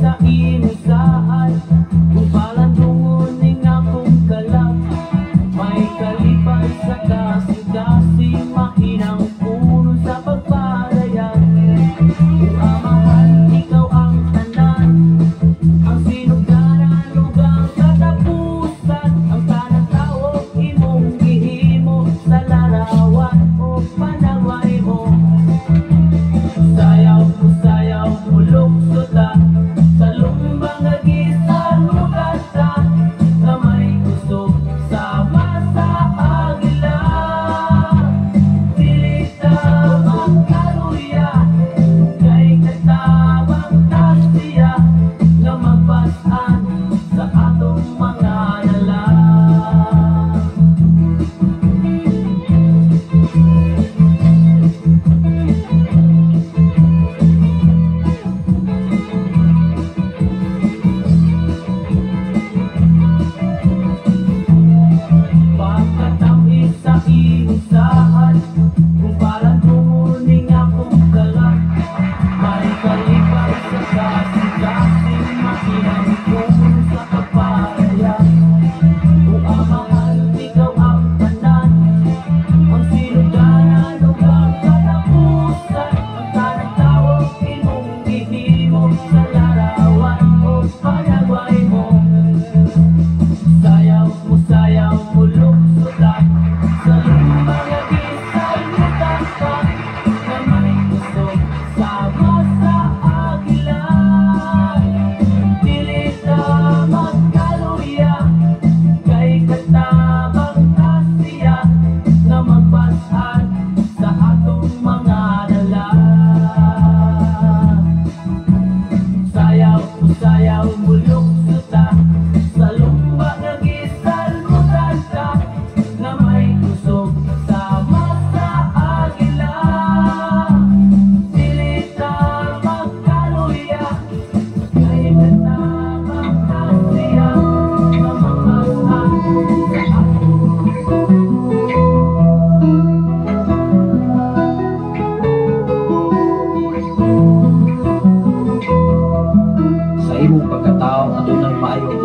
Sa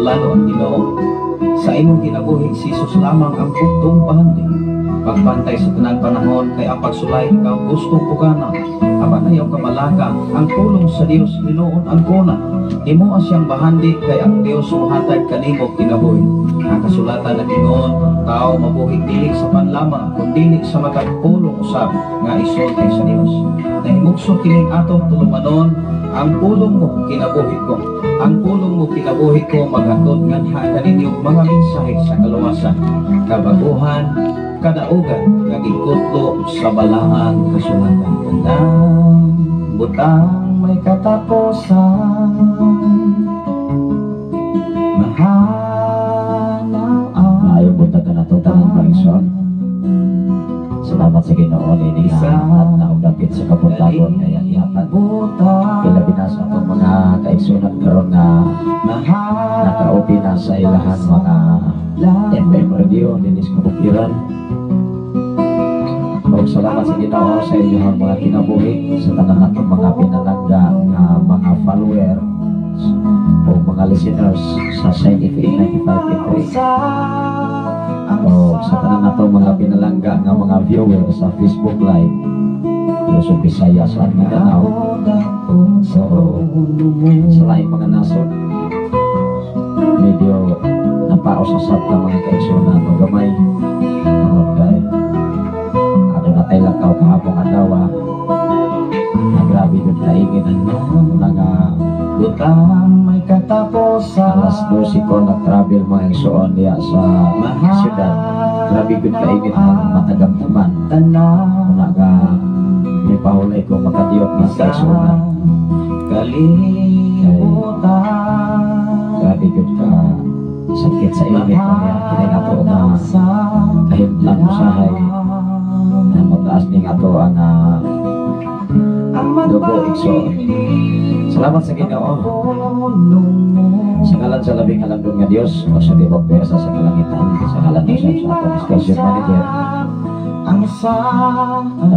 plano ang Ginoo. Sa imong kinabuhi, si Jesus lamang ang pugtong pahandi. Pagbantay sa tanang panahon, kay ang pagsulay ikaw gustong pugana. Apan ayaw kamalaka, ang pulong sa Dios hinuon ang kuna. Imo siyang bahandi, kay ang Dios muhatag kanimo kinabuhi. Ang kasulatan na Ginoo, tao mabuhi dili sa panlamang, kundi sa matagpulong usab nga isulti sa Dios. Nahimugso kining atong tulumanon, ang pulong mo kinabuhi ko. Ang pulong mo kinabuhi ko maghatod nganha kaninyong mga mensahe sa kaluwasan, kabaguhan, kadaugan nga gikutlo sa balaang kasulatan. Tandang butang may katapusan, maayo buta ka na ito tanang Parisyon. Salamat sa Ginoo nini at naugapit sa kapuntagon kaya ihatag kila binasa itong mga kaigsunan karon nga nakaupi na sa ilahan mga FM radio dinis kabukiran. Salamat sa Ginoo sa inyong mga kinabuhi sa tanan natong mga pinalangga nga mga follower o mga listeners sa Scientific 95.3 o sa tanan natong mga pinalangga nga mga viewers sa Facebook Live Luzon, Visayas at Mindanao. So sa laing mga nasod medyo napausasat na mga kaigsunan o gamay kay natay lakaw kahapong adlaw na grabe yung kaingin mga butang may katapusan. Alas 12 ko nag-travel mga igsoon diya sa syudad. Grabe yung kaingin ng matagamtaman naga may pahulay ko makadiyot mga kaigsunan kalimutan. Grabe yung ka sakit sa init niya kining ato na kahimlang usahay na mataas ning ato ang dugo igsoon. Salamat sa Ginoo sa ngalan sa labing halangdon nga Dios o sa tibok pwersa sa kalangitan, sa ngalan ng sa atong station manager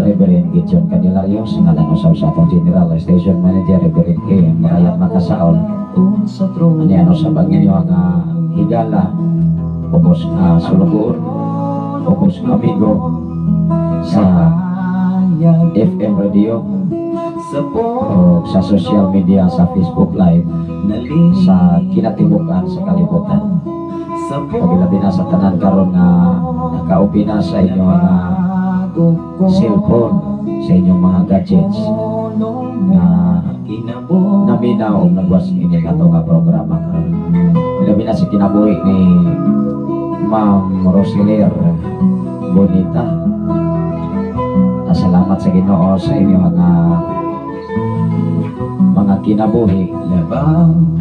Reverend Gideon Candelario, sa ngalan ng sa atong general station manager Reverend K. Marayang Makasaon. Ani ano sa bangin yung higala ubos nga sulugur, ubos nga amigo sa FM radio o sa social media, sa Facebook Live, sa kinatibukan sa kalibutan. Paglabi na sa tanan karon nga nakaupi na sa inyong cellphone, sa inyong mga gadgets nga naminaw o nagwas ini kato nga programa karon. Paglabi na sa kinabuhi ni Ma'am Roselier Bonita. Salamat sa Ginoo sa inyong mga kinabuhi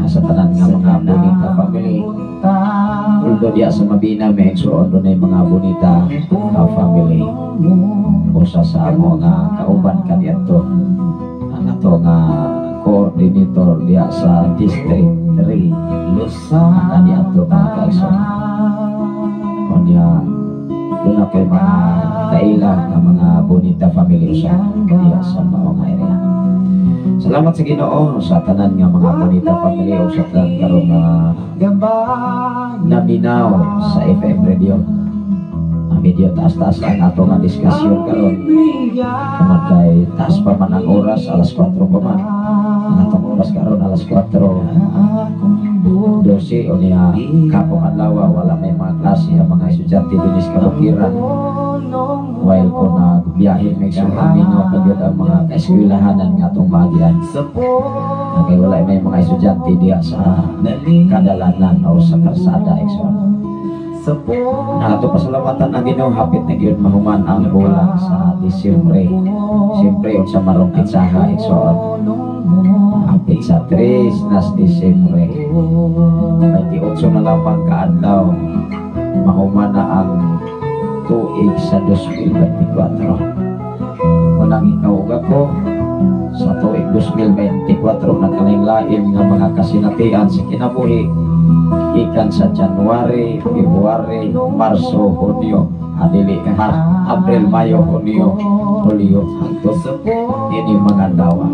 sa tanan nga mga bonita family. Uldo diya sa Mabina may igsuon doon ay mga bonita family. Usa sa amo nga kauban kaniyadto ang ato nga coordinator diya sa District 3 Luzon kaniyadto mga kaigsoon. Kanya doon na kayo mga kailan ng mga bonita family sa mga area. Salamat sa Ginoo sa tanan nga mga bonita family o sa tanan karon nga naminaw sa FM radio. Medyo taas-taas ang ato nga diskusyon karon. Kaman kay taas pa man ang oras, alas 4 pa man. Ang atong oras karon alas 4. 12 o niya kapong adlaw wala may mga klase ang mga estudyante dinis kabukiran. While ko nagbiyahe may sumaminaw pagyud ang mga kaeskwelahanan nga atong bagian. Kay wala may mga estudyante diya sa kadalanan o sa kalsada igsoon. Nato pasalamatan ang Ginoo hapit na gyud mahuman ang bulan sa Disyembre. Siyempre unsa marong kitsaha igsoon. Hapit sa 3 nas Disyembre. May 28 na lamang kaadlaw mahuman na ang tuig sa 2024. Walang ikauga ko sa tuig 2024 nagkalain-lain nga mga kasinatian sa kinabuhi ikan sa January, February, Marso, Hunyo, April, Mayo, Hunyo, Hulyo, hangtod ini mga dawa.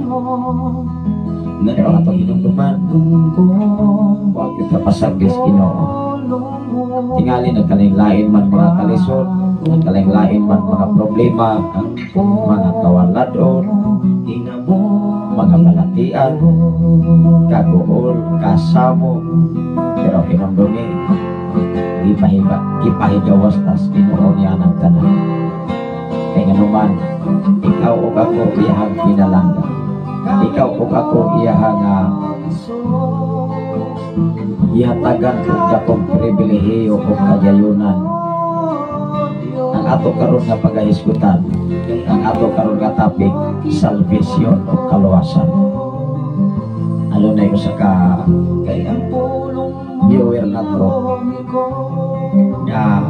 Pero atong hinumduman, huwag kita pasagis Ginoo. Tingali nagkalain-lain man mga kalisod, nagkalain-lain man mga problema, mga kawaladon, mga balatian, kaguol, kasamo. Pero hinumdumi, ipahigawas tas Ginoo niya ng tanan. Kaya nga naman, ikaw o ako iyahang pinalangga. Ikaw o ako iyahang ihatagan kung dakong pribilehiyo o kagayunan. Ang ato karon nga pagahisgutan, ang ato karon nga topic, salvation o kaluwasan. Ano na yung sa viewer na to nga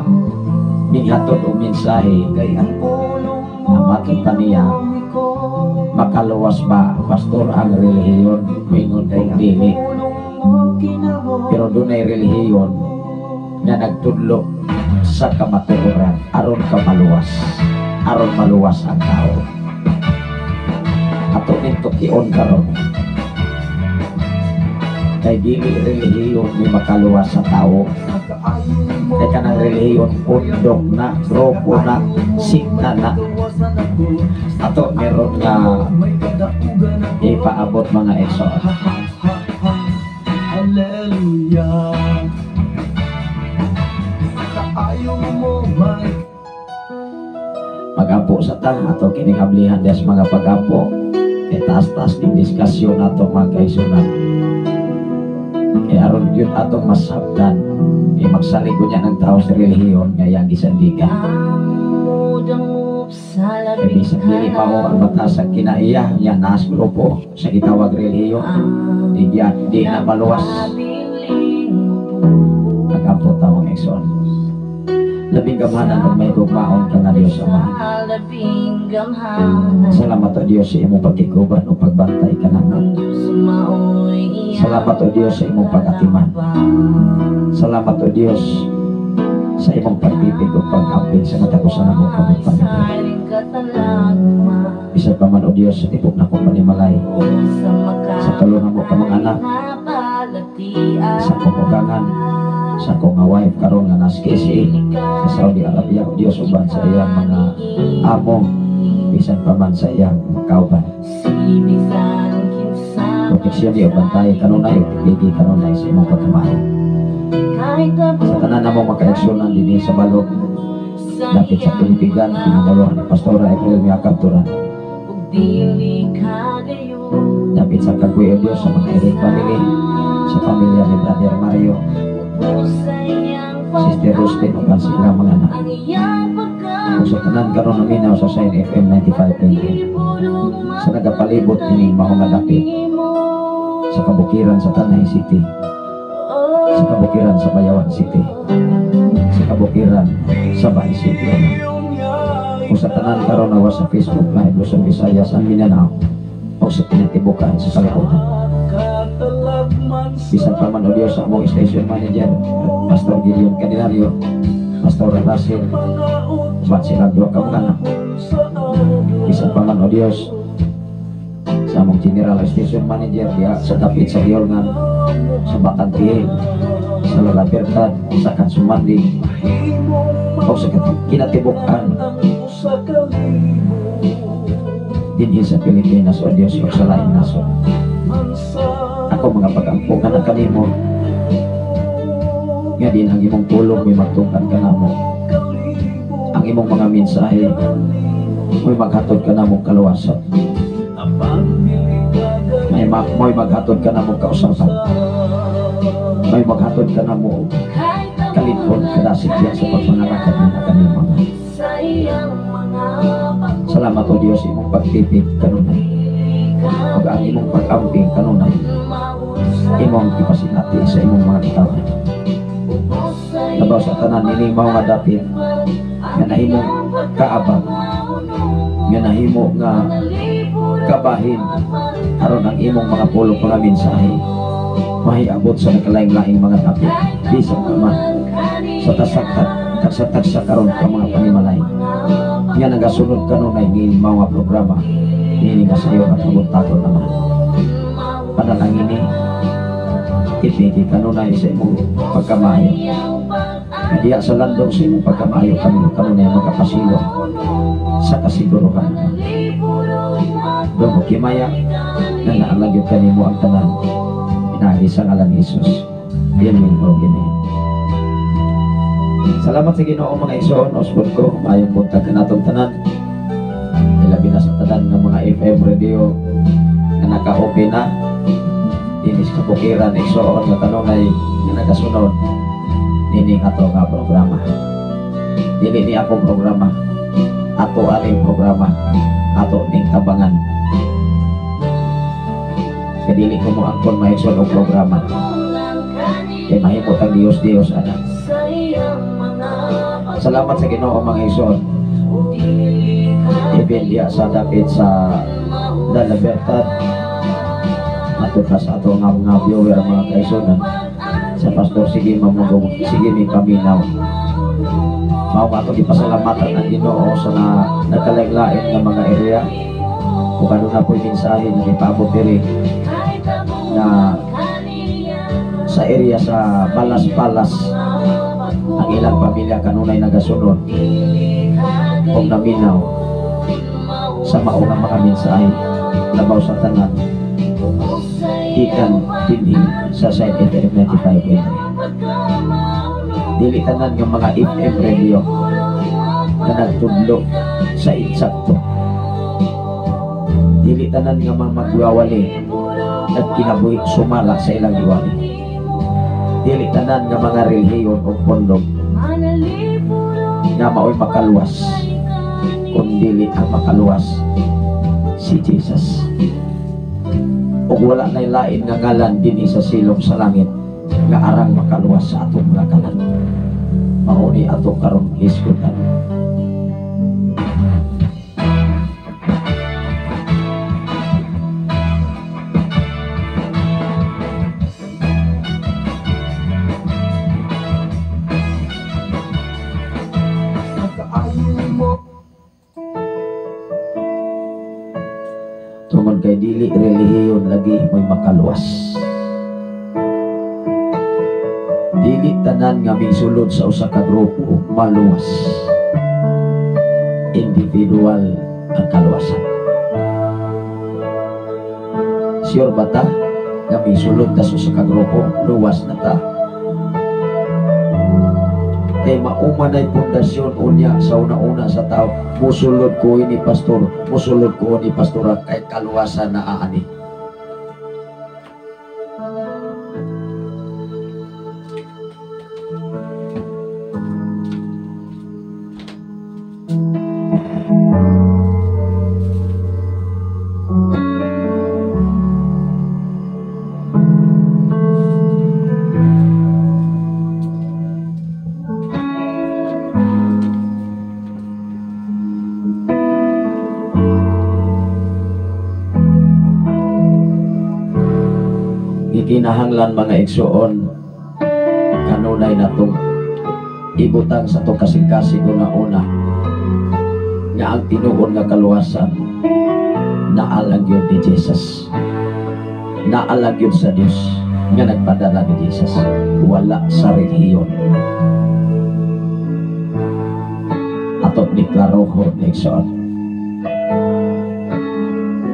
minghatod o mensahe na makita niya makaluwas ba pastor ang relihiyon mingon kay dili. Pero doon ay relihiyon nga nagtudlo sa kamatuoran aron ka maluwas, aron maluwas ang tao. Ato nito kion karon kay dili relihiyon may makaluwas sa tao. Kay kanang relihiyon undok na, grupo na, sikta na. Ato meron nga ipaabot mga exo. Hallelujah. Pag-ampo sa tang ato kining ablihan des mga pag-ampo. Kay taas-taas ng diskasyon ato mga kaisunan. Kay aron yun atong masabdan. Kay magsaligo niya ng tao sa relihiyon ngayang gisandigan. Kay bisag dili pa mo ang batas sa kinaiya niya nas grupo sa gitawag relihiyon. Di na maluwas. Pag-ampo tawang ekson. Labing gamhanan kung may gugmaon ka nga Diyos Ama. Salamat o Diyos sa imong pagkikuban o pagbantay ka naman. Salamat o Diyos sa imong pag-atiman. Salamat o Diyos sa imong pagtipig o pag-amping sa matakusan na mong kabutan. Isa pa man o Diyos sa tibok na kong panimalay. Sa tulungan mo ka mga anak. Sa pumugangan. Sa kong wife karon nga nas KSA sa Saudi Arabia. O Diyos uban sa iyang mga among bisan pa man sa iyang kauban. Proteksyon niyo bantay kanunay o tigigi kanunay sa imong pagkamayo. Sa tanan namong makaeksyonan din sa balog dapit sa Pilipigan pinanguluhan ni Pastora April Miyakab Turan. Dapit sa kagwi o Diyos sa mga Eric family, sa pamilya ni Brother Mario, Sister Rustin upan sila mga anak. Kung sa tanan karon naminaw sa Sign FM 95.3 sa nagapalibot ini mahong dapit sa kabukiran sa Tanay City, sa kabukiran sa Bayawan City, sa kabukiran sa Bay City. Kung sa tanan karon nawa sa Facebook Live Luzon, Visayas, ang Mindanao o sa pinatibukan sa kalibutan. Bisan pa man o Diyos sa among station manager Pastor Gideon Candelario, Pastor Rasil, ubat sila dua kamukana. Bisan pa man o Diyos sa among general station manager diya sa dapit sa Hiolngan, sa Batantihe, sa Lalabertad, sa Kansumandi o sa kinatibukan dinhi sa Pilipinas o Diyos o sa lain nason. Ako mga pag-ampukan na kanimo nga din ang imong pulong may magtungkan ka namo, ang imong mga mensahe may maghatod ka namong kaluwasan, may maghatod ka namong kausapan, may maghatod ka namong kalipon kadasig yan sa pagpangalakad na kanimo. Salamat o Diyos imong pagtipig kanunay ug ang imong pag-amping kanunay imong ipasinati sa imong mga katawan. Labaw sa tanan ini mao nga dapit nga nahimong kaabang, nga nahimo nga kabahin aron ang imong mga pulong mga mensahe mahiabot sa nakalaing-laing mga dapit bisan pa man sa tasagtag sa karon ka mga panimalay nga nagasunod kanunay ni mga programa nini nga sayo at abot naman. ipigi kanunay sa imong pagkamayo. Diya sa landong sa imong pagkamayo kami kanunay magkapasilo sa kasiguruhan. Doon mo kimaya na naalagyot kanimo ang tanan. Pinagi sa ngalan ni Jesus. Amen o gini. Salamat sa Ginoo mga igsoon, osbon ko, mayong buntag ka natong tanan. Ilabi na sa tanan ng mga FM radio na naka-open na. Dinis kabukiran, igsoon, na kanunay na nagasunod. Nining ato nga programa. Dili ni akong programa. Ato aling programa. Ato ning tabangan. Kadili ko mo angkon maigsoon o programa. Kaya mahimot ang Diyos anak. Salamat sa Ginoo mga igsoon. Ibindiya sa dapit sa La Libertad. Matutas ato nga mga viewer mga kaigsunan. Sa Pastor sige mamugong, sige may paminaw. Mao ato gipasalamatan ang Ginoo sa nagkalain-lain nga mga area. Kung ano na po'y mensahe na ipabot diri na sa area sa Balas-Balas ang ilang pamilya kanunay nagasunod o naminaw sa maunang mga mensahe labaw sa tanan ikan dinhin sa site FM 95.3. Dili tanan ng mga FM radio na nagtudlo sa insakto. Dili tanan nga mga magwawali at kinabuhi sumala sa ilang iwali. Dili tanan nga mga relihiyon o pondog na mao'y makaluwas, kundi ang makaluwas si Jesus. O wala na lain nga ngalan din sa silong sa langit nga arang makaluwas sa atong mga kanan. Mauni atong karong hisgutan. Tungod kay dili relihiyon lagi mo'y makaluwas. Dili tanan nga misulod sa usa ka grupo maluwas. Individual ang kaluwasan. Sure ba ta nga misulod ta sa usa ka grupo luwas na ta? Kay maumanay pundasyon unya sa una-una sa tao, musulod ko ni pastor, musulod ko ni pastora kay kaluwasan na aani. Kinahanglan mga igsoon kanunay na itong ibutang sa itong kasing-kasing una-una nga ang tinuon nga kaluwasan naalag yun ni Jesus, naalag yun sa Diyos nga nagpadala ni Jesus, wala sa relihiyon. Atot ni klaroho ni igsoon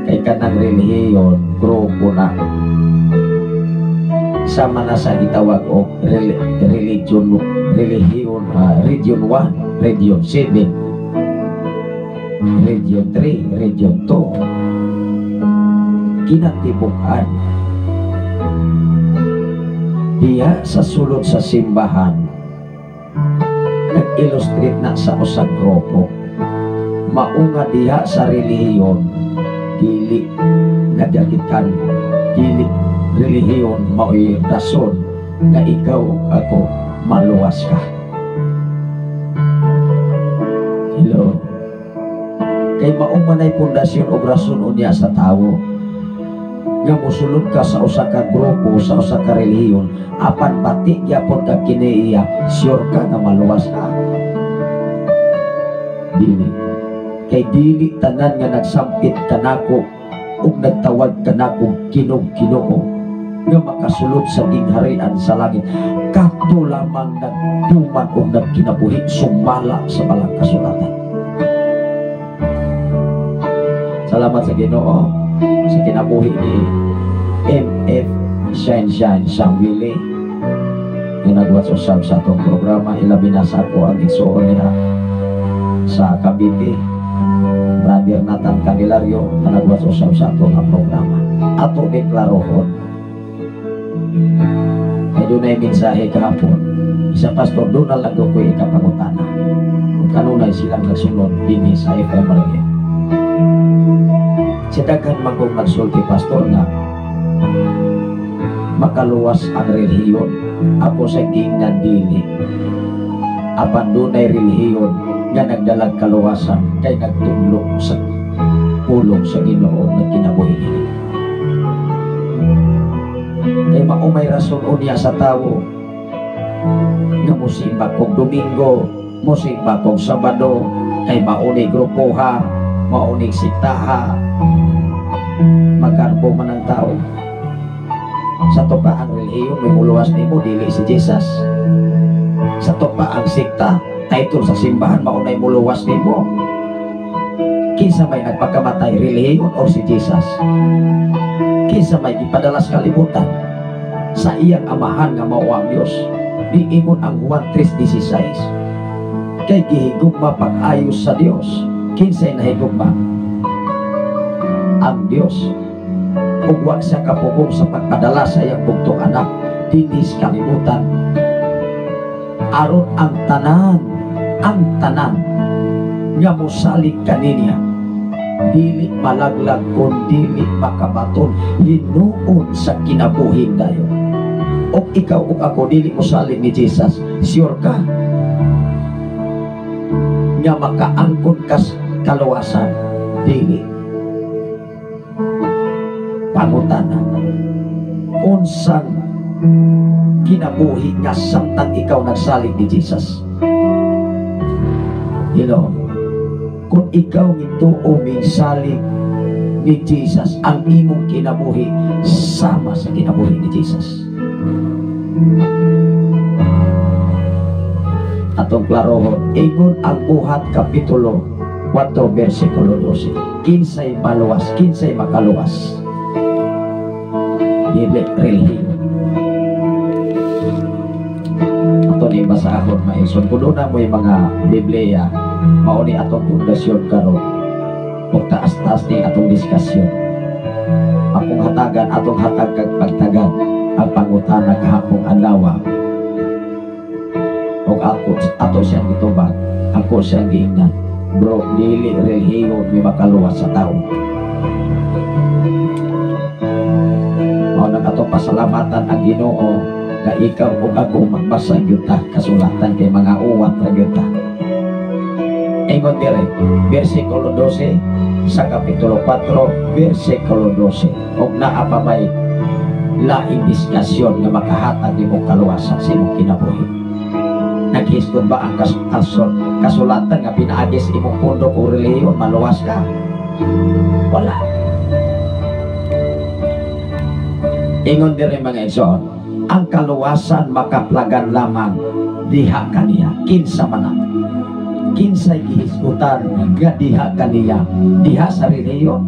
kay kanang relihiyon grupo na sama na sa gitawag o religion, relihiyon, region 1, region 7, region 3, region 2. Kinatibukan diya sa sulod sa simbahan nag-illustrate na sa usag grupo. Maunga diya sa relihiyon dili nagagikan, dili relihiyon mao'y rason na ikaw ako maluwas ka. Hello. Kay maumanay pundasyon o rason unya sa tao nga musulod ka sa usa ka grupo, sa usa ka relihiyon, apan pati gyapon ka kiniiya, sure ka nga maluwas ka. Dili. Kay dili tanan nga nagsampit kanako ug nagtawag kanako Ginoo nga makasulod sa gingharian sa langit. Kato lamang nagtuman o nagkinabuhi sumala sa balang kasulatan. Salamat sa Ginoo sa kinabuhi ni M.F. Shine Sangwili yung nagwatch usab sa atong programa. Ilabi na sa ako ang igsuon niya sa Cavite, Brother Nathan Candelario, na nagwatch usab sa atong programa. Ato deklarohon ay doon ay mensahe kahapon. Isa pastor doon na lang ko ikapangutana kung kanunay silang nagsunod din sa FM Radio. Sidagan magong nagsulti pastor nga makaluwas ang relihiyon. Ako sa gingan dili apan dunay relihiyon nga nagdalag kaluwasan kay nagtulong sa pulong sa Ginoo na kinabuhi. Kay maumay rason unya sa tawo nga musimba kong Domingo, musimba kong Sabado, kay mauni grupoha, mauning siktaha, magkarbo man ang tao. Sa to pa ang relihiyon may muluwas nimo dili si Jesus. Sa to pa ang sikta title sa simbahan maunay muluwas nimo. Kinsa may nagpakamatay, relihiyon o si Jesus? Kinsa may ipadala sa kalibutan? Sa iyang amahan nga mao ang Dios. Diingon ang Juan 3:16 kay gihigugma pag-ayos sa Dios. Kinsay nahigugma? Ang Dios. Ug wa siya kapugong sa pagpadala sa iyang bugtong anak dinhi sa kalibutan aron ang tanan nga mosalig kaniya dili malaglag kun dili makabaton hinuon sa kinabuhing dayon. Og ikaw ug ako dili mosalig ni Jesus, sure ka nga makaangkon kas kaluwasan? Dili. Pangutana, unsang kinabuhi nga samtang ikaw nagsalig ni Jesus? Kung ikaw gituo salig ni Jesus, ang imong kinabuhi sama sa kinabuhi ni Jesus. Atong klarohon, ingon ang Buhat Kapitulo 4 versikulo 12. Kinsay maluwas, kinsay makaluwas? Dili relihiyon. Ato ni basahon maison kuno na mo mga Biblia mao ni atong pundasyon karon ug taas-taas ni atong diskasyon. Akong hatagan atong hatag kag pagtagan ang pangutana kahapong adlaw. Og ako ato siyang gitubag, ako siyang giingnan. Bro, dili relihiyon may makaluwas sa tao. Mao nang atong pasalamatan ang Ginoo nga ikaw ug ako magbasa gyud ta kasulatan kay mga uwat ra gyud ta. Ingon dire bersikulo 12 sa kapitulo 4 bersikulo 12. Og naa pa may laing diskasyon nga makahatag nimo kaluwasan sa imong kinabuhi. Naghisgon ba ang kasulatan nga pinaagis imong pundo o relihiyon maluwas ka? Wala. Ingon dire mga igsoon, ang kaluwasan makaplagan lamang diha kaniya. Kinsa man ang kinsay gihisgutan nga diha kaniya, diha sa relihiyon.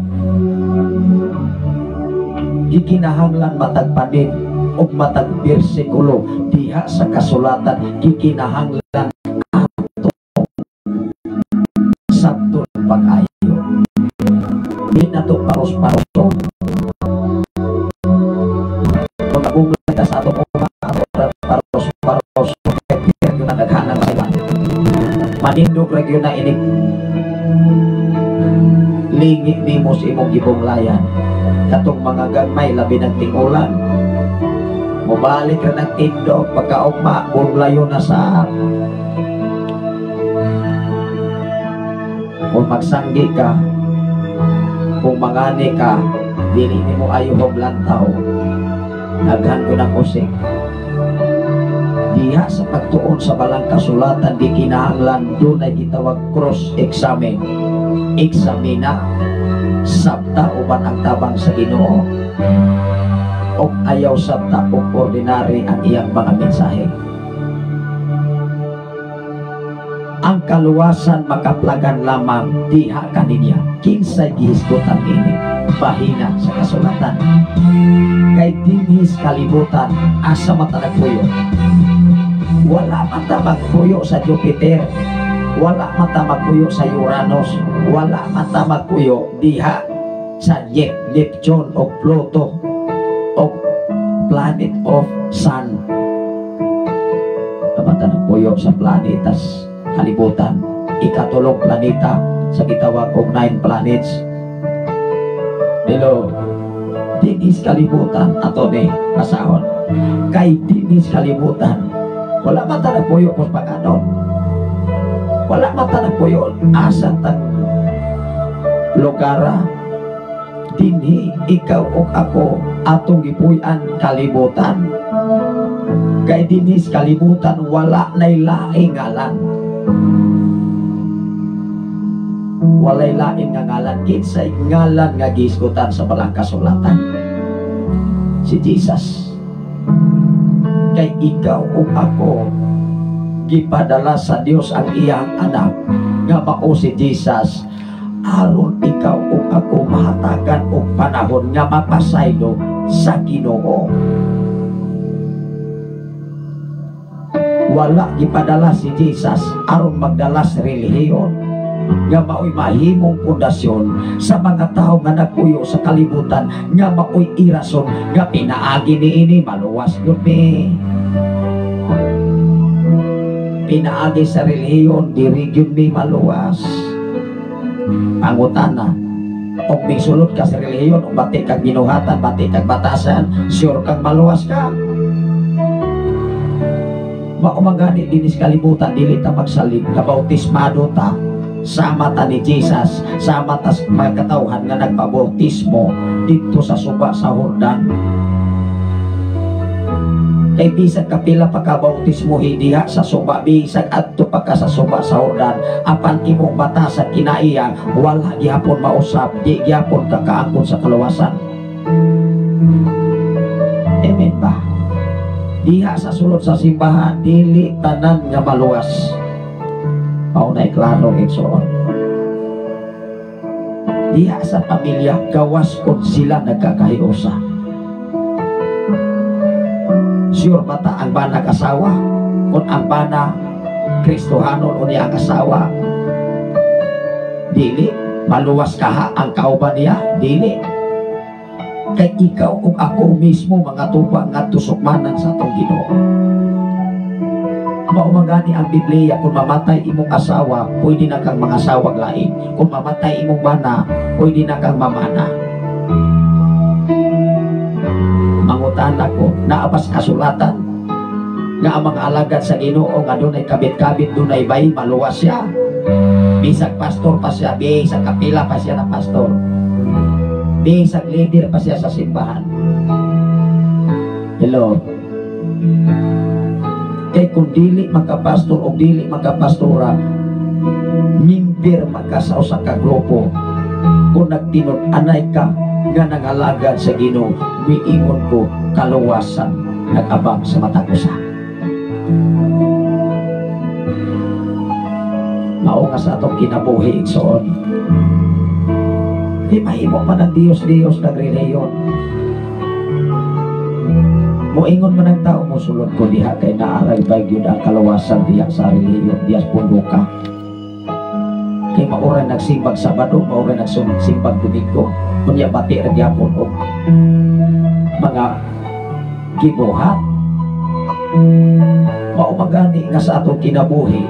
Gikinahanglan matagpanin og matag bersikulo diha sa kasulatan. Gikinahanglan ato sakto pag-ayo. Di na to paros-paros. Pag-umulay sa ato paros-paros yung naghanan sa iba. Manindog regyo na inig lingi ni mo sa imong gibunglayan. Katong mga gagmay labi ng tingulan mubalik ka ng tindog pagkaugma bunglayo na sa kung magsanggi ka kung mangani ka dili ni mo ayuhog lantaw naghan ko ng usik diha sa pagtuon sa balang kasulatan di kinahanglan doon ay gitawag cross examine examina sabta uban ang tabang sa Ginoo o ayaw sa taong ordinary ang iyang mga mensahe. Ang kaluwasan makaplagan lamang diha kaninya kinsay gihisgotan ini bahina sa kasulatan. Kay dinhis kalibutan asa mata nagpuyo. Wala mata magpuyo sa Jupiter, wala mata magpuyo sa Uranus, wala mata magpuyo diha sa Neptune o Pluto o planet of Sun. Mata nagpuyo sa planetas kalibutan, ikatulong planeta sa gitawag og 9 planets. Dilo dinis kalibutan ato ni pasahon. Kay dinis kalibutan wala man ta nagpuyo kung pag-anon, wala man ta nagpuyo asa tag lugara. Dinhi ikaw ug ako atong gipuy-an kalibutan. Kay dinis kalibutan wala nay laing ngalan, walay lain nga ngalan, kinsay ngalan nga gihisgutan sa balang kasulatan, si Jesus. Kay ikaw ug ako gipadala sa Dios ang iyang anak nga mao si Jesus, aron ikaw ug ako mahatagan og panahon nga mapasaylo sa Ginoo. Wala gipadala si Jesus aron magdala sa relihiyon nga mao'y mahimong pundasyon sa mga tao nga nagpuyo sa kalibutan, nga mao'y irason nga pinaagi niini maluwas yun pinaagi sa relihiyon diri gyud mi maluwas. Pangutana, og misulod ka sa relihiyon o bati kag ginuhatan, bati kag batasan, sure kang maluwas ka. Maumagani dinis kalibutan dili ta magsalig nga bautismado ta sama ta ni Jesus, sama ta sa mga katawhan nga nagpabautismo dito sa suba sa Jordan. Kay bisag kapila pa ka bautismo diha sa suba, bisag adto pa ka sa suba sa Jordan, apan imong batasan kinaiya wala gihapon mausap, di gihapon ka kaangkon sa kaluwasan. Amen ba? Diha sa sulod sa simbahan dili tanan nga maluwas. Paunay klaro igsoon. Diha sa pamilya gawas kung sila nagkakahiusa. Sure bata ang bana asawa, kung ang bana Kristohanon o niya ang asawa, dili maluwas kaha ang kauban niya, dili. Kay ikaw ug ako mismo mga tupa nga tusukmanan sa atong Ginoo. Maumagani ang Biblia, kung mamatay imong asawa pwede na kang mga asawag lain, kung mamatay imong bana pwede na kang mamana. Mangutan ako, naabas kasulatan nga ang mga alagad sa Ginoo nga dunay kabit-kabit, dunay bay, maluwas siya. Bisag pastor pa siya, bisag kapila pa siya na pastor, bisag leader pa siya sa simbahan. Hello. Kay kung dili magkapastor o dili magkapastora, member magkasaw sa kagrupo, kung nagtinod anay ka nga nangalagad sa Ginoo, miingon ko kaluwasan nag-abang sa mata ko sa. Mao nga sa atong kinabuhi igsoon. Di mahimo man ang Diyos nagreliyon. Moingon man ang tao mo sulod ko diha kay naaray bagyo ang kaluwasan diha sa reliyon, diha punduka. Kay mauray nagsimbag Sabado, mauray nagsimbag Domingo, kunya bati ra gyapon og mga gibuhat. Maumagani nga sa atong kinabuhi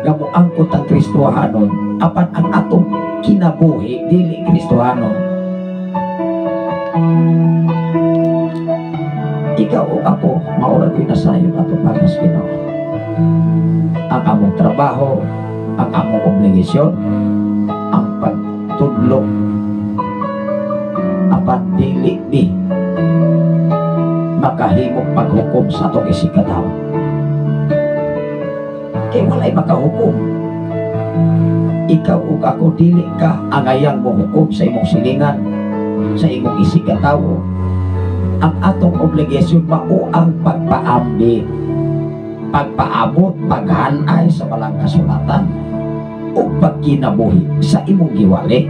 nga moangkot ang Kristohanon, apan ang atong kinabuhi dili Kristohanon. Ikaw o ako maura ko'y nasayon atong pagas Ginoo. Ang among trabaho, ang among obligasyon, ang pagtudlo, apan dili ni makahimong paghukom sa atong isikataw. Kaya walay makahukom. Ikaw o ako dili ka angayang mo hukom sa imong silingan, sa imong isikataw. ang atong obligasyon mao ang pagpaambi, pagpaabot, paghanay sa balang kasulatan o pagkinabuhi sa imong giwali.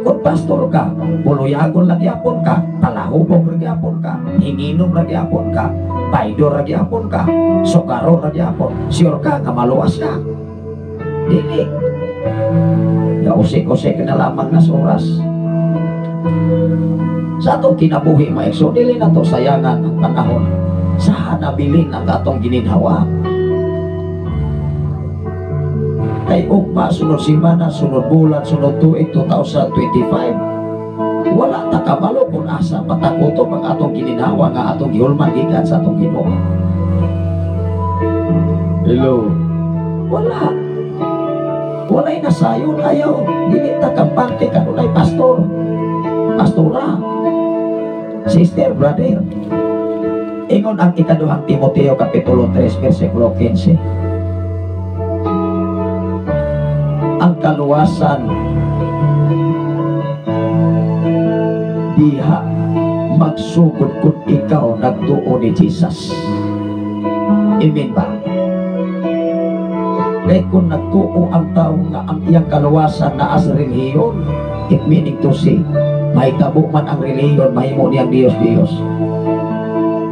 Kung pastor ka, puluyagon lagi apon ka, palahubong lagi apon ka, hinginom lagi apon ka, baydor lagi apon ka, sukaro lagi apon, sure ka nga maluwas ka. Dili. Gausik-usik ka na lamang nas oras. Sa atong kinabuhi maigso, dili na to sayangan ang panahon. Sa hanabilin ang atong gininhawa. Kay ugma, sunod simana, sunod bulan, sunod tuig 2025, wala ta kabalo kung asa patakuto ang atong gininhawa nga atong gihulman gikan sa atong Ginoo. Hello. Walay nasayon ayaw. Dili ta kampante kanunay pastor, pastora, sister, brother. Ingon ang ikaduhang Timoteo kapitulo 3 versikulo 15. Ang kaluwasan diha magsugod kung ikaw nagtuo ni Jesus. Amen ba? Kaya kung nagtuo ang tao nga ang iyang kaluwasan na as reliyon, it meaning to say, mahitabo man ang reliyon, mahimo niyang Diyos.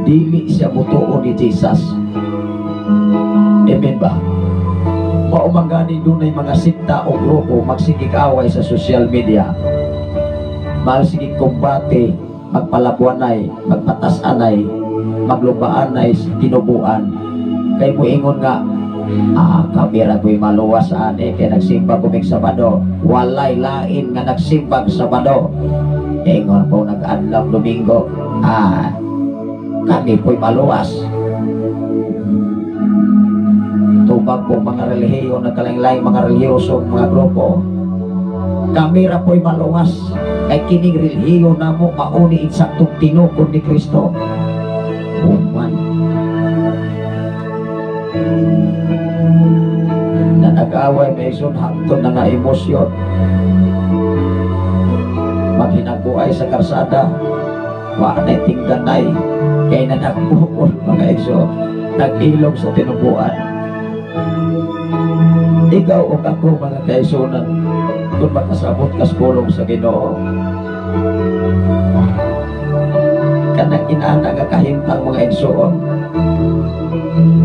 Dili siya mutuo ni Jesus. Amen ba? Maumangani doon ay mga sikta o grupo magsigig away sa social media, magsigig kumbate, magpalabuanay, magpatasanay, maglubaanay, tinubuan. Kay mo ingon nga, kamera ko'y maluwas ane, kaya nagsimba kuming Sabado. Walay lain nga nagsimbag Sabado. Ingon po nag-adlaw Domingo. Kami po'y maluwas. Tubag po mga relihiyon, nagkalain-lain mga relihiyosong mga grupo. Kamera po'y maluwas. Kay kining relihiyon na mo mauni insaktong tinukod ni Kristo. Uman. Na nag-away meson hangtod na nga emosyon. Maghinagbuay sa karsada, waanay tingdanay, kay nanagbuon mga iso, nag-ilog sa tinubuan. Ikaw o ako mga kaisunan, kung makasabot kas pulong sa Ginoo, kanang inana nga kahintang mga igsoon,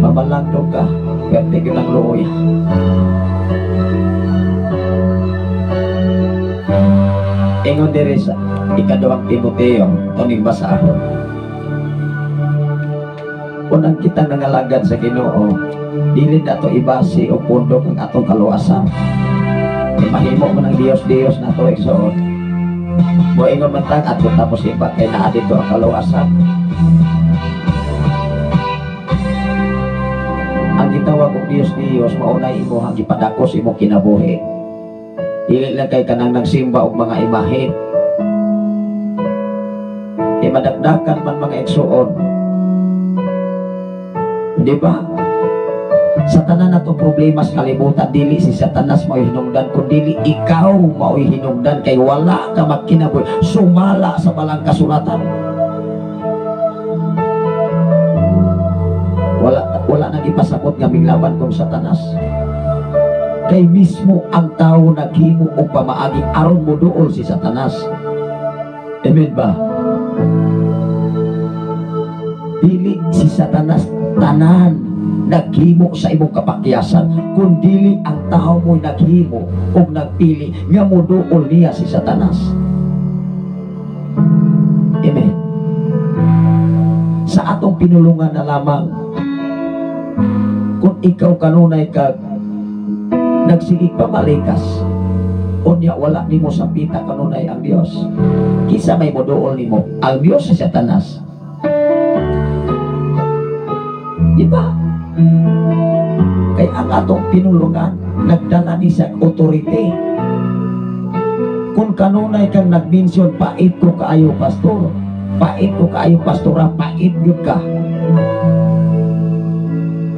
mamalangdog ka, pwede ka ng luoy. Ingon diri sa ikaduhang Timoteo, tuning basahon. Unang kitang nangalagad sa Ginoo, dili na to ibasi o pundok ang atong kaluwasan. Mahimo mo ng Diyos na to igsoon. Mo ingon man tang at tapos iba kay naa dito ang kaluwasan. Ang gitawag og Diyos maunay imo ang gipadakos imo kinabuhi. Dili lang kay kanang nagsimba og mga imahe. Kay madagdagan man mga igsoon. Di ba? Sa tanan na itong problema sa kalibutan, dili si Satanas mao'y hinungdan, kundi ikaw mao'y hinungdan, kay wala ka magkinaboy, sumala sa balang kasulatan. Wala nang ipasabot nga minglaban kong Satanas. Kay mismo ang tao naghimo o pamaagi aron mo dool si Satanas. Amen ba? Dili si Satanas tanan naghimo sa imong kapakyasan, kundi ang tao mo'y naghimo o nagpili nga moduol niya si Satanas. Amen. Sa atong pinulungan na lamang, kung ikaw kanunay ka nagsigig pamalikas, unya wala nimo sa pita kanunay ang Dios, kisa may moduol nimo ang Dios sa Satanas. Diba? Kay ang atong pinulungan nagdala ni sa authority. Kung kanunay kang nagmensyon, pait ko kaayo pastor, pait ko kaayo pastora, pait yun ka.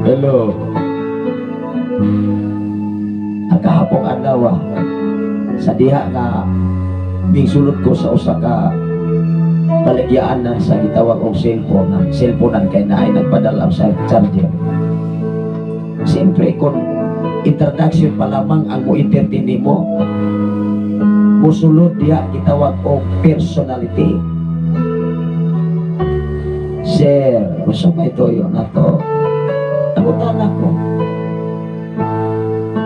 Hello. Ang kahapong adlaw sa diha nga Mingsulod ko sa usa ka palagyaan na sa gitawag og cellphone. Ang cellphone kay naay nagpadala sa charger. Siyempre kung introduction pa lamang ang mo entertain mo, musulod diha gitawag og personality. Sir, gusto ba ito yun na to? Nabutan ako.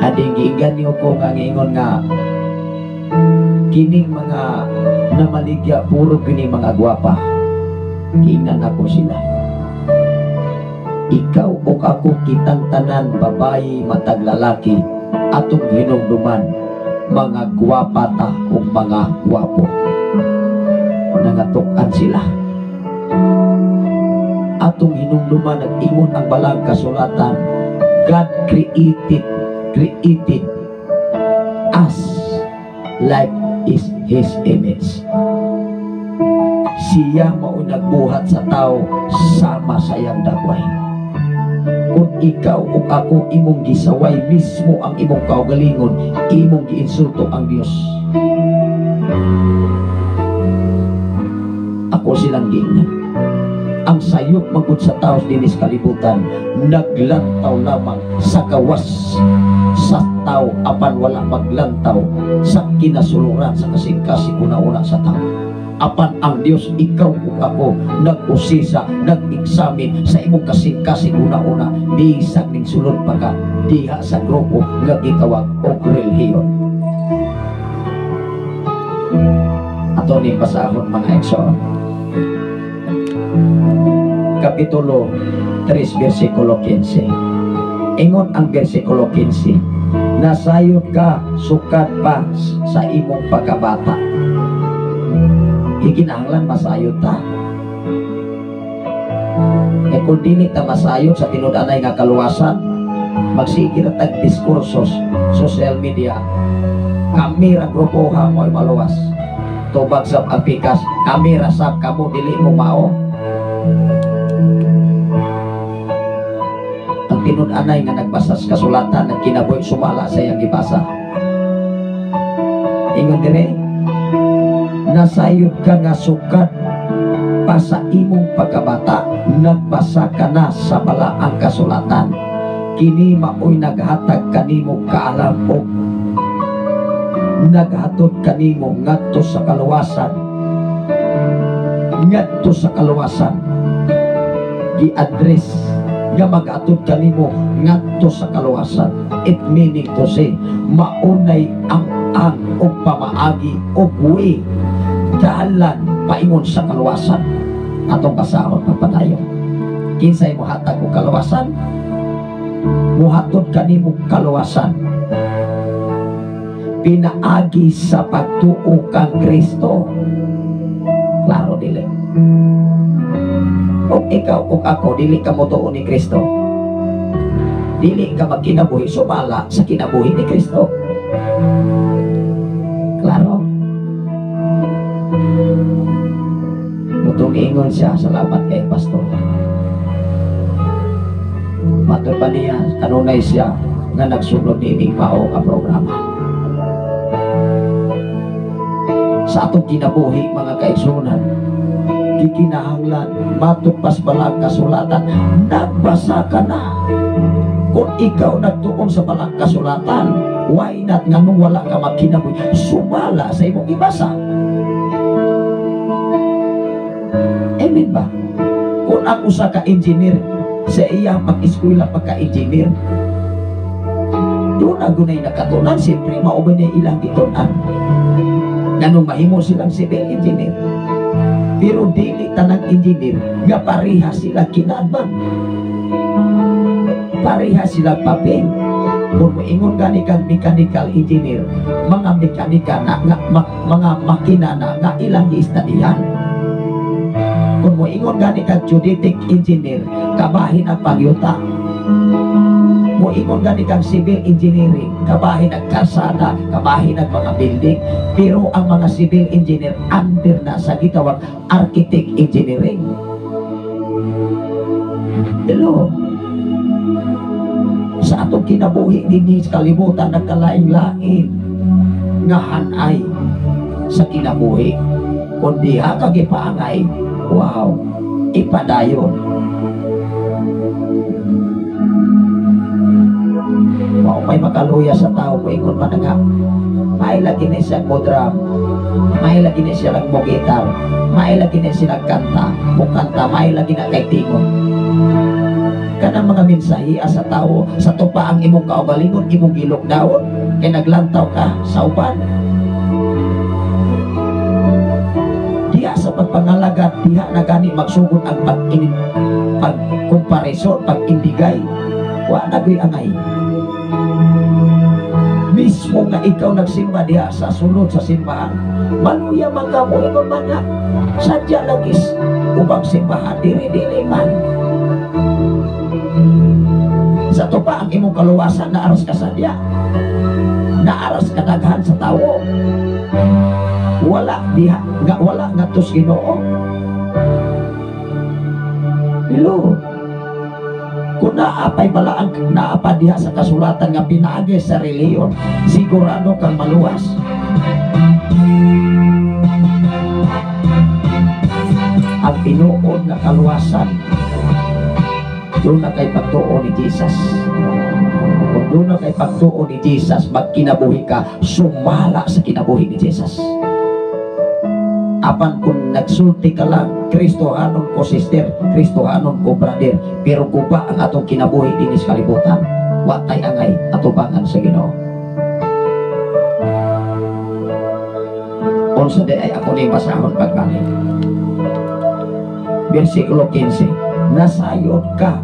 Ading giingan niyo ko nga ngingon nga kining mga namaligya puro kining mga gwapa. Giingnan ako sila. Ikaw o ako kitang tanan babayi matag lalaki atong hinumduman mga gwapa ta o mga gwapo. Nangatukan sila. Atong hinumduman nag-ingon ang balang kasulatan, God created us like is His image. Siya mao nagbuhat sa tao sama sa iyang dagway. Kung ikaw o ako imong gisaway mismo ang imong kaugalingon, imong giinsulto ang Dios. Ako silang giingnan. Ang sayop magud sa tao dinis kalibutan, naglantaw lamang sa gawas sa tao apan wala maglantaw sa kinasuluran sa kasing-kasing una-una sa tao. Apan ang Dios, ikaw ug ako nag-usisa, nag-examine sa imong kasing-kasing una-una, bisag ning sulod pa ka diha sa grupo nga gitawag og relihiyon. Ato ni pasahon mga ekso. Kapitulo 3 versikulo 15. Ingon ang versikulo 15, nasayod ka sukat pa sa imong pagkabata. Ikinahanglan masayod ta. E kung dili ta masayod sa tinud-anay nga kaluwasan, magsige na tag diskursos social media. Kami ra grupo ha mo'y maluwas. Tubag sa apikas, kami ra sab kamo dili mo mao. Ang tinud-anay nga nagbasa sa kasulatan nagkinaboy sumala sa iyang gibasa. Ingon dire, nasayod ka nga sukat pa sa imong pagkabata, nagbasa ka na sa balaang kasulatan, kini maoy naghatag kanimo kaalam o naghatod kanimo ngadto sa kaluwasan, ngadto sa kaluwasan, gi-address nga mag-atod kanimo ngadto sa kaluwasan. It meaning to say, maunay ang o pamaagi o way dalan paingon sa kaluwasan. Atong basahon ng padayon, kinsay mo hatag o kaluwasan, muhatod kanimo kaluwasan, pinaagi sa pagtuo kang Kristo. Klaro dili. Kung ikaw o ako dili ka motuo ni Kristo, dili ka magkinabuhi sumala sa kinabuhi ni Kristo. Klaro. Mutong ingon siya, salamat kay pastor. Matod pa niya, kanunay siya nga nagsunod ni ining mao ang programa. Sa atong kinabuhi mga kaigsunan, gikinahanglan matupas balang kasulatan, nagbasa ka na. Kung ikaw nagtuon sa balang kasulatan, why not nga nung wala ka magkinabuhi, sumala sa imong ibasa. Amen ba? Kung ang usa ka engineer sa iya pag-eskwela pagka-engineer, doon agunay nakatunan, siyempre maubay na ilang itunan. Ganong mahimo silang civil engineer. Pero dili tanang engineer nga pareha sila kinadman, pareha sila papel. Kung moingon gani kang mechanical engineer, mga mekanika na mga makina na nga ilang giistadihan. Kung moingon gani kang geodetic engineer, kabahin ang pagyuta. Moingon gani kang civil engineering, kabahin ang kalsada, kabahin ang mga building. Pero ang mga civil engineer under na sa gitawag architect engineering. Hello. Sa atong kinabuhi din sa kalibutan nagkalaing-laing nga hanay sa kinabuhi. Kung diha ka gipaangay, wow, ipadayon. Wow, may makaluya sa tao ko ingon man nga. May lagi na siya modram, may lagi na siya nagmogitar, may lagi na siya nagkanta, mukanta, may lagi na kay tingon. Kanang mga mensahe sa tao, sa tupa ang imong kaugalingon, imong gilok daon, kay naglantaw ka sa uban. Diha sa pagpangalagat, diha na gani magsugod ang pagkumpareso, pag-indigay. Wa nagoy angay. Mismo nga ikaw nagsimba diha sa sulod sa simbahan, maluya man ka mo ingon man nga, sadya lagis ubang simbahan diri-diri man. Sa tupa ang imong kaluwasan, naaras ka sadya, naaras ka daghan sa tawo, wala diha nga, wala nga tos Ginoo. Hello, kung naapay balaang naapa diha sa kasulatan nga pinaagi sa reliyon, sigurado kang maluwas. Ang tinuod na kaluwasan, doon na kay pagtuo ni Jesus. Kung doon na kay pagtuo ni Jesus, magkinabuhi ka, sumala sa kinabuhi ni Jesus. Apan kung nagsulti ka lang, Kristohanon ko sister, Kristohanon ko brother, pero guba ang atong kinabuhi din sa kalibutan, watay angay atubangan sa Ginoo. Unsa di ay ako ni basahon pagkani. Versikulo 15, nasayod ka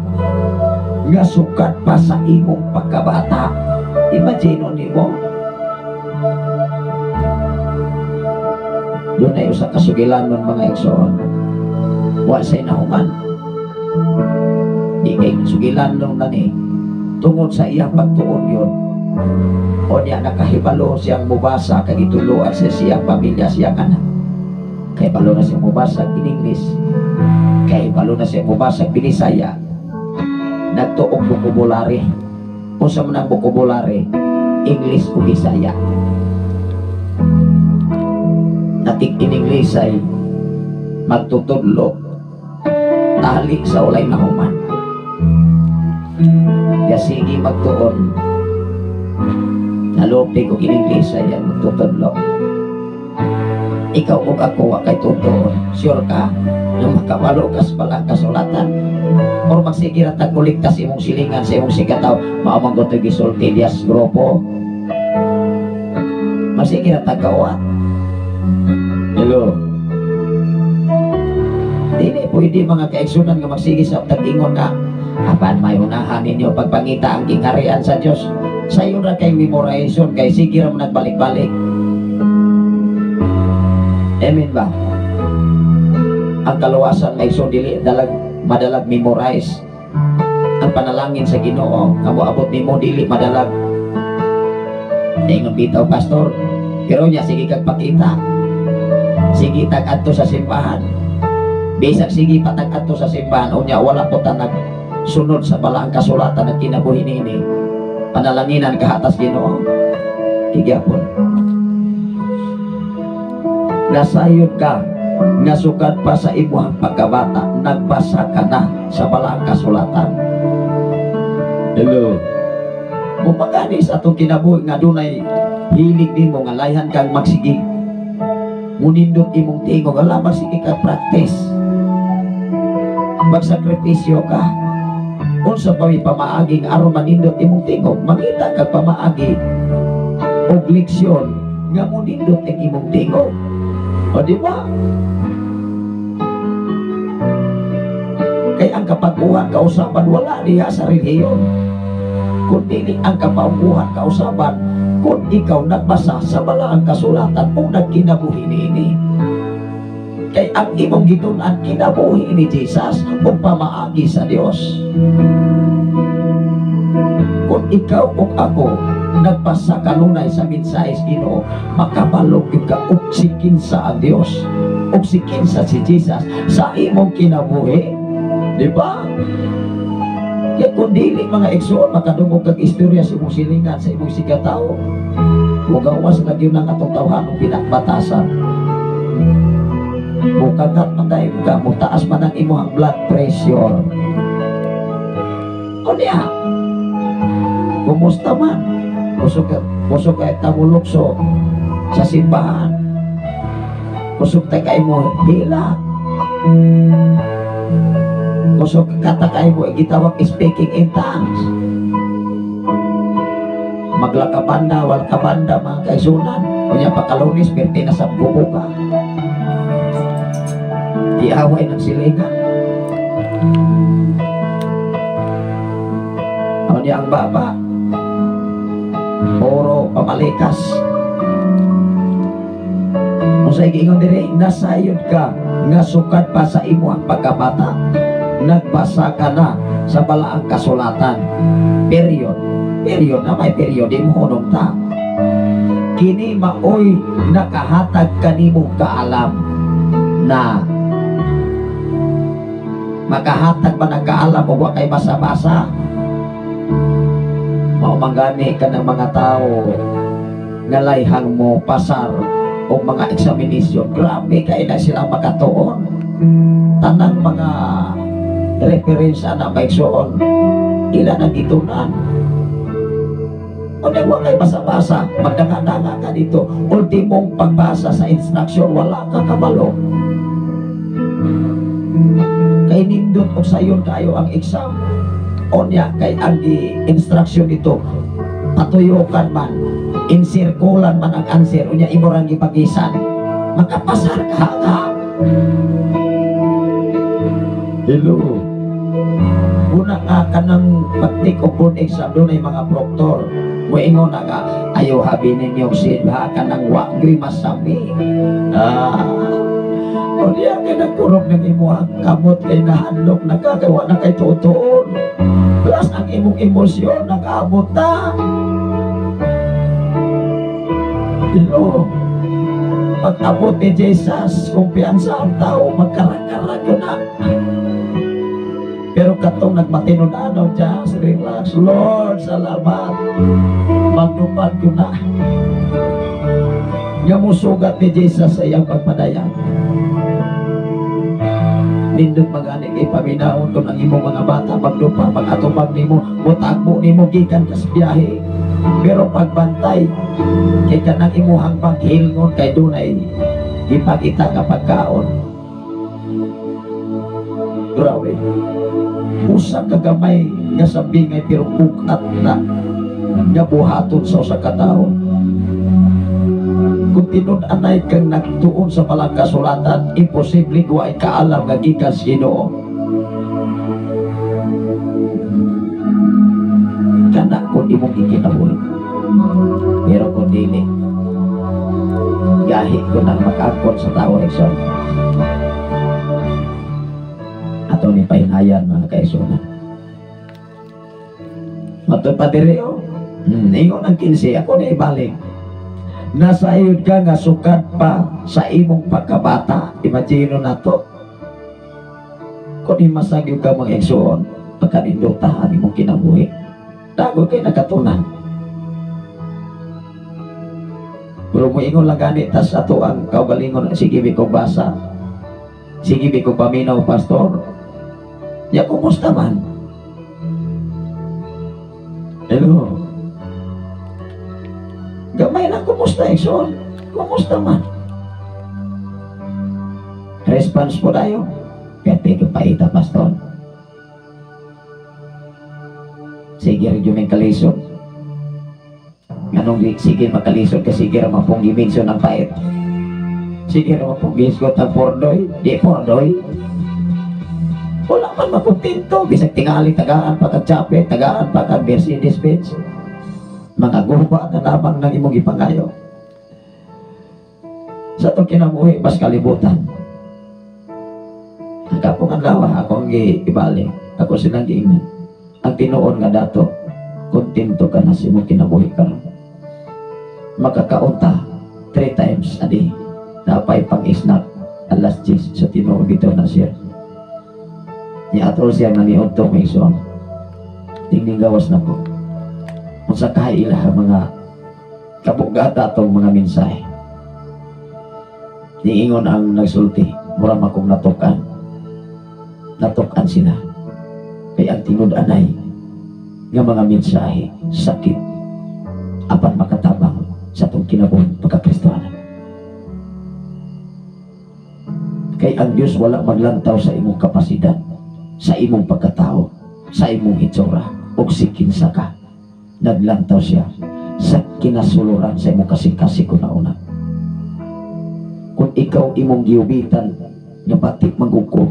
nga sukat pa sa imong pagkabata. Imagine nimo, doon ay usa kasugilan ng mga igsoon, wa say nahuman, di kay sugilan nung nani tungod sa iyang pagtuon yun, o niya nakahibalo siyang mubasa kay ituluan sa siyang pamilya, siyang anak. Kay balo na siyang mubasa in English, kay balo na siyang mubasa Binisaya, nagtuog bukubulari. Kung sa manang bukubulari, English o Bisaya. Natik in English ay magtutudlo tali sa ulay na human. Kaya sige magtuon nalopi ko in English ay magtutudlo. Ikaw o ako wa kay tutuon, sure ka na makabalo ka sa palang kasulatan, or magsigira tagkuligtas imong silingan sa imong sigataw, maamang ko ito gisulti diya sa grupo, magsigira tagkawat. Hello, dili pwede mga kaigsunan nga magsige sa tag-ingon na apan may unahan ninyo pagpangita ang gingarian sa Diyos. Sayo na kay memorization, kay sige ra nagbalik-balik. Amen ba? Ang kaluwasan may so dili madalag memorize. Ang panalangin sa Ginoo nga moabot nimo dili madalag. Ingon bitaw pastor, pero niya sige kag pakita. Sige tag-adto sa simbahan. Bisag sige patag-adto sa simbahan, unya wala po tanag sunod sa balaang kasulatan ng kinabuhi niini. Panalanginan kahatas Ginoo. Tigyapon. Nasayod ka nga sukat pa sa imuhang pagkabata, nagbasa ka na sa balaang kasulatan. Hello. Mupagani sa atong kinabuhi nga dunay hilig nimo nga layhan kang magsige. Munindot imong tingog, ala magsige kag practice. Magsakripisyo ka. Unsa pa may pamaagi nga aron manindot imong tingog, mangita kag pamaagi og leksyon nga munindot ang imong tingog. O di ba? Kaya ang kapag-uhan kausapan wala diha sa reliyon. Kung dili ang kapag-uhan kausapan, kung ikaw nagbasa sa balaang kasulatan o nagkinabuhi niini. Kaya ang imong gitunan kinabuhi ni Jesus o pamaagi sa Dios. Kung ikaw o ako nagpasa kanunay sa mensahe sa Ginoo, makabalog ka oksikin sa ang Dios, oksikin sa si Jesus sa imong kinabuhi, di ba? Kaya kung dili mga igsoon makadungog kag istorya sa imong silingan sa imong sigataw, Ugawas lagi ng atong tawhanong pinakbatasan. Mukagat man dahil ka, mutaas man ang imuhang blood pressure. O niya, kumusta man? Kusog kayo tamulukso sa simbahan. Kusog tayo mo hila. Kusog kata kayo mo gitawag speaking in tongues. Maglakabanda, walkabanda mga kaisunan. Kunya pakalunis, perti na sa bubuka. Iaway ng silingan. Ano niya ang baba? Puro pamalikas. Kung sa'yo gingon dire, nasayod ka, nga sukat pa sa imo ang pagkabata. Nagbasa ka na sa balaang kasulatan. Period. Period na may period mo hunong ta. Kini maoy nakahatag kanimo kaalam na makahatag ba ng kaalam o wa kay basa-basa. Maumangani ka ng mga tao nga layhang mo pasar o mga examination. Grabe kayo na silang makatuon. Tanang mga referensya na maigsoon ilan ang itunan. O nagwa kay basa-basa, magdanga-danga ka dito. Ultimong pagbasa sa instruction, wala ka kabalo. Kay nindot o sayon kayo ang exam. O niya, kay ang instruction dito, patuyokan man, insirkulan man ang answer, o niya imorang ipagisan. Makapasar ka. Hello. Una ka ng pagtik o board exam, doon ay mga proctor. Moingon na ka, ayaw habi ninyong silha ka ng wagri masabi. O niya ka nagkurog ng imuhang kamot kay nahanlok, nagkagawa na kay tutuon. Plus ang imong emosyon, nag-abot na. Hello. Pag-abot ni Jesus, kumpiyansa ang tao, magkarag-karag yun na. Pero katong nagmatinod-ano, just relax. Lord, salamat. Magdupad ko na. Nga mo sugat ni Jesus sa iyang pagpadayan. Nindot magani kay paminaon ko ng imong mga bata, magdupa, pag-atubag ni mo, mutagbo ni mo, gikan kas biyahe. Pero pagbantay, kay kanang imuhang paghilngon, kay dunay ipakita ka pagkaon. Grabe. Usa kagamay nga sabi ngay pero bukat na nga buhaton sa usa ka tawo. Kung tinud-anay kang nagtuon sa palang kasulatan, imposible wa kaalam nga gikan sa Ginoo. Kana kung imong gikinabuhi. Pero kung dili, gahi ko nang makakot sa tawo Exxon. Ato ni pahinhayan mga kaisunan. Matupad-diri o. Ingon ang 15, ako na ibalik. Nasayod ka nga sukat pa sa imong pagkabata. Imagino na to. Kung imasagyo ka mga Exxon, pagkanindotahan imong kinabuhi. Dago kayo nakatunan. Pero mo ingon lang gani, tas ato ang kaugalingon, sige bi kong basa. Sige bi kong paminaw, pastor. Ya, kumusta man? Hello? Gamay lang, kumusta, Exxon? Kumusta man? Response po tayo. Pwede ko paita, pastor. Sige rin yung kalisod. Anong sige makalisod ka, sige rin mapong giminso ng pait. Sige rin mapong gisgot ang pordoy. Di pordoy. Wala man makutinto, bisag tingali tagaan pagkagtsapit, tagaan pagkag Mercedes-Benz. Mga guba na lamang ng imong ipangayo. Sa itong kinabuhi, mas kalibutan. Nagkapong ang lawa, akong ibalik. Ako silang giingnan. Ang tinuon nga dato, kontento ka na sa imong kinabuhi ka. Makakaunta 3 times a day. Napay pang-snack, alas 10 sa tinuon dito na siya. Niatol siya nga niuntong may isuang. Tingning gawas na po. Kung sa kaila mga kabugata atong mga mensahe. Niingon ang nagsulti, mura akong natukan sila. Kaya ang tinud-anay nga mga mensahe sakit apan makatabang sa itong kinabuhi pagkakristohanan. Kay ang Diyos wala maglantaw sa imong kapasidad, sa imong pagkatao, sa imong itsura, o sikinsa ka. Naglantaw siya sa kinasuluran sa imong kasing-kasing na una. Kung ikaw imong giubitan na batik maguko,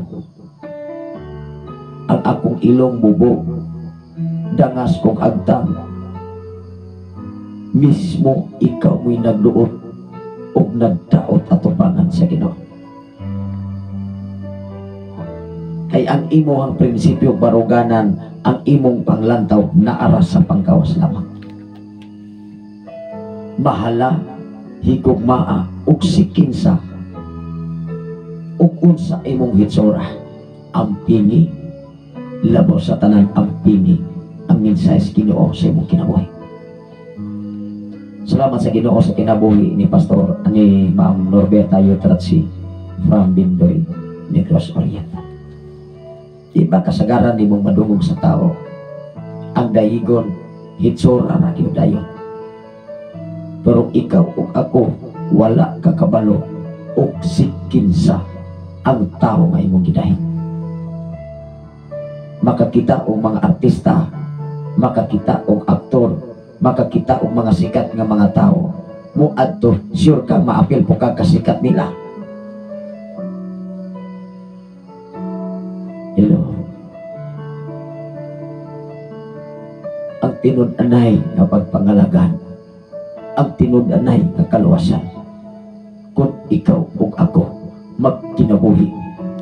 ang akong ilong bubog, dangas kong agtang, mismo ikaw mo'y nagduot o nagdaot atubangan sa Ginoo. Kay ang imong prinsipyo baruganan, ang imong panglantaw naaras sa pangkawas lamang. Mahala, higugmaa, ug sikinsa, ug unsa imong hitsura, ang pini, labaw sa tanan ang pini, ang mensahe sa Ginoo sa imong kinabuhi. Salamat sa Ginoo sa kinabuhi ni Pastor ni Ma'am Norberta Yutratsi from Bindoy, Negros Oriental. Di ba kasagaran di mong madungog sa tao ang dayigon hitsura ra gyud dayon, pero ikaw ug ako wala kakabalo ug sikinsa ang tao nga imong gidahin. Makakita og mga artista, makakita og aktor, makakita og mga sikat nga mga tao, muadto sure ka maapil po ka kasikat nila. Hello. Ang tinud-anay nga pagpangalagan, ang tinud-anay nga kaluwasan, kung ikaw ug ako magkinabuhi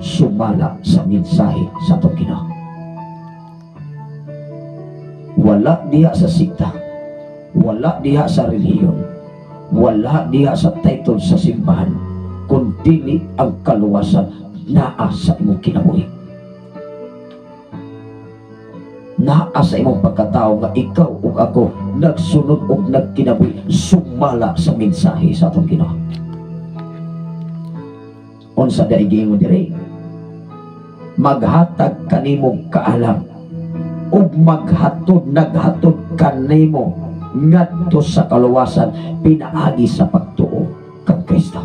sumala sa mensahe sa atong Ginoo. Wala diha sa sikta, wala diha sa relihiyon, wala diha sa title sa simbahan, kung dili ang kaluwasan naa sa imong kinabuhi. Naa sa imong pagkatao nga ikaw ug ako nagsunod ug nagkinabuhi sumala sa mensahe sa atong Ginoo. Unsa da igingon diri? Maghatag kanimo kaalam ug naghatod kanimo ngadto sa kaluwasan pinaagi sa pagtuo kang Kristo.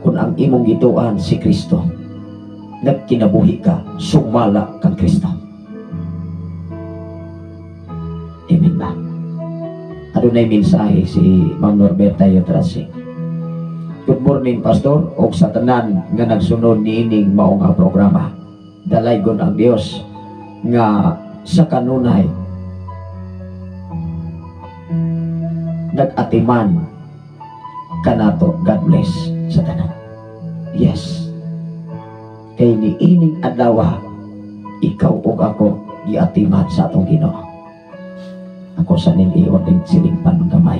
Kung ang imong gituan si Kristo, nagkinabuhi ka, sumala kang Kristo. Amen ba? Adunay mensahe si Ma'am Norberta Yutratsi. Good morning, Pastor, o sa tanan nga nagsunod niining mao nga programa. Dalaygon ang Dios nga sa kanunay nag-atiman kanato. God bless sa tanan. Yes. Kay niining adlaw ikaw ug ako giatiman sa atong Ginoo. Ako sa ning iyon ning silingpan gamay.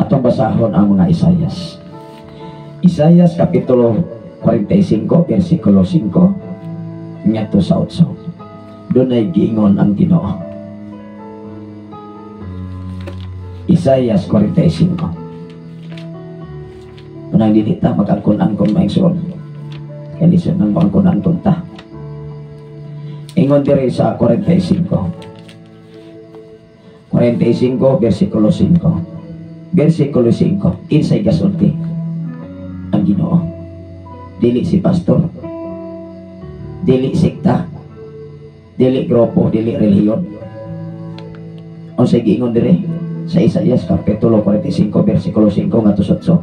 Atong basahon ang mga Isayas. Isayas kapitulo 45 versikulo 5 ngadto sa 8. Dunay giingon ang Ginoo. Isayas 45. Unang dinita magangkon-angkon maigsoon. Kaya listen ng magangkon-angkon ta. Ingon diri sa 45. 45 versikulo 5. Versikulo 5. Insay gasulti ang Ginoo. Dili si pastor, dili sikta, dili grupo, dili relihiyon. Unsay giingon diri sa Isayas kapitulo 45 versikulo 5 ngadto sa 8.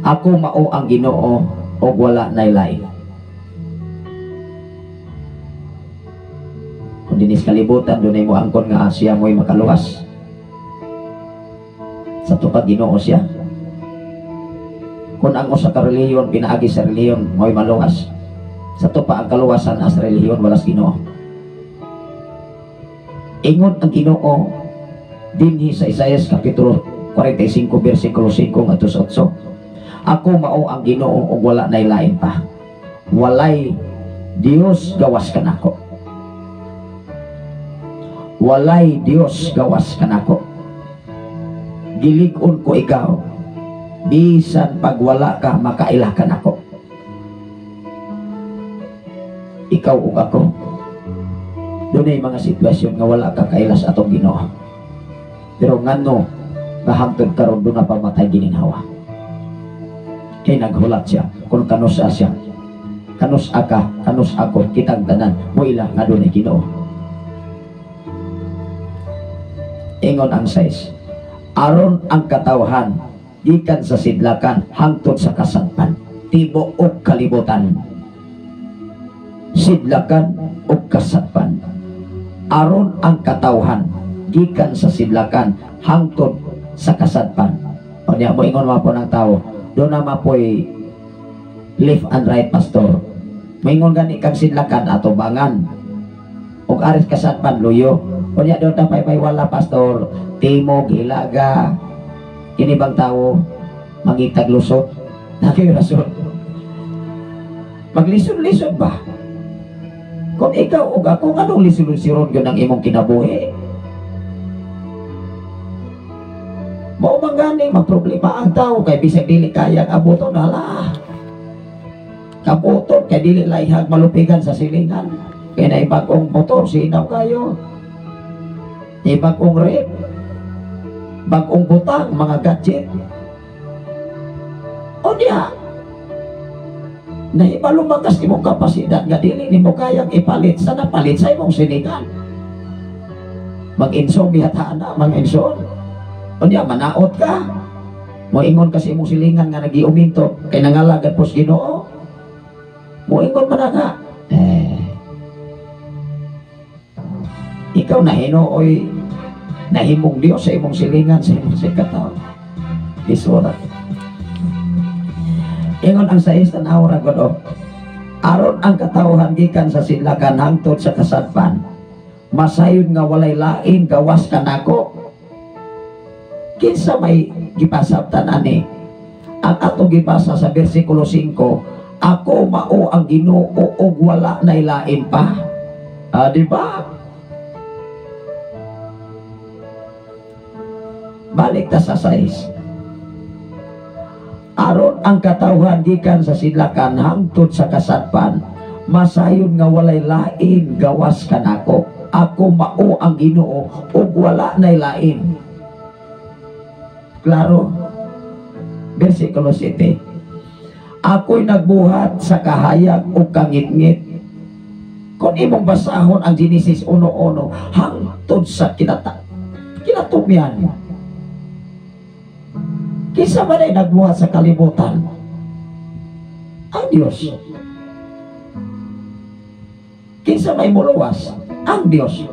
Ako mao ang Ginoo og wala nay lain. Kung dinis kalibutan dunay mo angkon nga siya mo'y makaluwas. Sa tukad Ginoo siya. Kung ang usa ka relihiyon pinaagi sa relihiyon mo'y maluwas, sa tupa ang kaluwasan as relihiyon walas Ginoo. Ingon ang Ginoo dinhi sa Isaias kapitulo 45 bersikulo 5 ngadto sa 8. Ako mao ang Ginoo ug wala nay lain pa. Walay Dios gawas kanako. Walay Dios gawas kanako. Gilig-on ko ikaw. Bisan pag wala ka makailah kanako. Ikaw ug ako. Dunay mga sitwasyon nga wala ka kailas atong Ginoo. Pero ngano nahangtod karon do na pamatay gininhawa. Kay naghulat siya kung kanus siya. Kanus aka, kanus ako, kitang tanan, mo ila nga dunay Ginoo. Ingon ang 6. Aron ang katawhan gikan sa sidlakan hangtod sa kasadpan, tibuok kalibutan. Sidlakan ug kasadpan. Aron ang katawhan gikan sa sidlakan hangtod sa kasadpan. O niya mo ingon mo po ng tao, do na mapoy left and right pastor. Moingon gani kang sidlakan ato bangan. Ug aris kasadpan luyo. O niya do tapay wala pastor, timog ilaga. Kini bang tao mangitag lusot? Nakay rason. Maglisod-lisod ba? Kung ikaw o ako, anong lisod-lisod yun ang imong kinabuhi? Mao man gani magproblema ang tao kay bisag dili kayang abuton hala. Kabuton kay dili layhag malupigan sa silingan. Kay na ibagong motor sinaw kayo. Ibagong rep. Bagong butang mga gadget. O niya, naibalumakas imong kapasidad nga dili nimo kayang ipalit sa napalit sa imong silingan. Mag-insong bihataan na, mag-insong. O niya, manaot ka. Moingon kasi imong silingan nga nagiuminto kay nangalagad pos Ginoo. Moingon man nga. Ikaw na hinooy nahimong Dios sa imong silingan sa imong sikataw. Isura. Ingon ang 6 tanaw ra gud. Aron ang katawhan gikan sa sidlakan hangtod sa kasadpan, masayon nga walay lain gawas kanako. Kinsa may gipasabtan ani? Ang ato gipasa sa bersikulo 5, ako mao ang Ginoo ug wala nay lain pa. Di ba? Balik ta sa 6. Aron ang katawhan gikan sa sidlakan hangtod sa kasadpan, masayon nga walay lain gawas kanako. Ako mao ang Ginoo ug wala nay lain. Klaro. Bersikulo 7. Ako'y nagbuhat sa kahayag ug kangit-ngit. Kung imong basahon ang Genesis 1:1 hangtod sa kinatumyan. Kinsa man ay nagbuhat sa kalibutan? Ang Dios. Kinsa may muluwas? Ang Dios.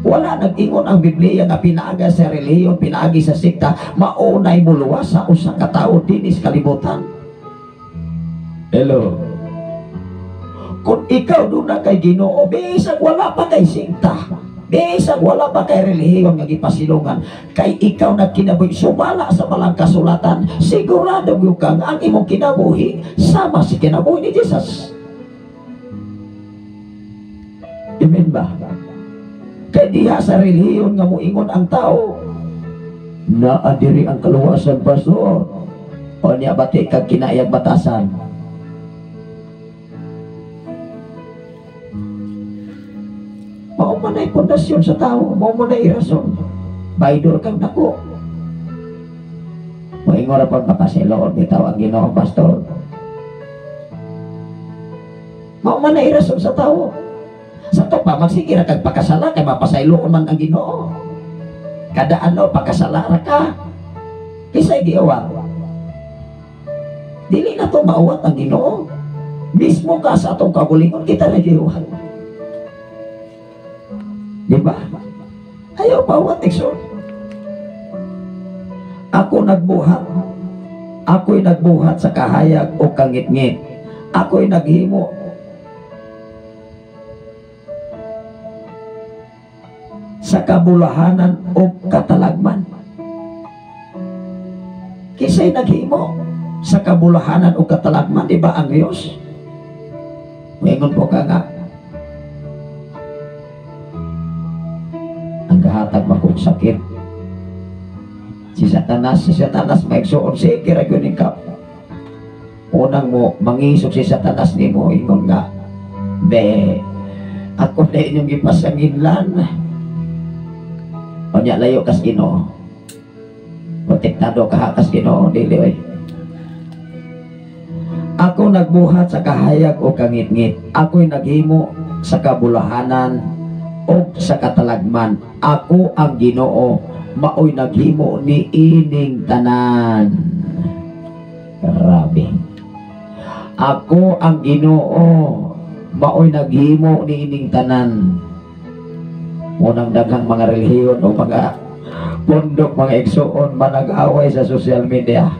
Wala nag-ingon ang Biblia nga pinaaga sa reliyon, pinaagi sa sikta, maunay muluwas sa usa ka tawo dinhi sa kalibutan. Hello. Kung ikaw doon na kay Ginoo, bisag wala pa kay sikta, bisag wala pa kay relihiyon nga gipasilungan, kay ikaw nagkinabuhi sumala sa malang kasulatan, sigurado gyud kang ang imong kinabuhi sama si kinabuhi ni Jesus. Amen ba? Kay diha sa relihiyon nga moingon ang tao, naadiri ang kaluwasan pastor, o niya bati kag kinayag batasan. Mao man ay pundasyon sa tao, mao man ay rason. Baydor kang dako. Moingon ra pag makaseloon bitaw ang Ginoo pastor. Mao man ay rason sa tao. Sa to pa magsige ra kag pakasala kay mapasayloon man ang Ginoo. Kada ano pakasala ra ka. Kisay giawat. Dili na to maawat ang Ginoo. Mismo ka sa atong kabulingon kita na giawat. Di ba? Ayaw bawat ekson. Ako'y nagbuhat sa kahayag o kangit-ngit. Ako'y naghimo sa kabulahanan o katalagman. Kisa'y naghimo sa kabulahanan o katalagman, di ba ang Diyos? Maingon po ka nga, ang gahatag makong sakit. Si Satanas maigsuon, sige ragyunin ka. Unang mo, mangisog si Satanas ni mo, ingon nga, be, ako na inyong ipasanginlan. O niya, layo kas Ginoo. Protektado ka kas Ginoo, dili oy. Ako nagbuhat sa kahayag o kangit-ngit. Ako'y naghimo sa kabulahanan o sa katalagman. Ako ang Ginoo, maoy naghimo ni ining tanan. Grabe. Ako ang Ginoo, maoy naghimo ni ining tanan. Unang daghang mga relihiyon o mga pundok, mga igsuon, manag-away sa social media,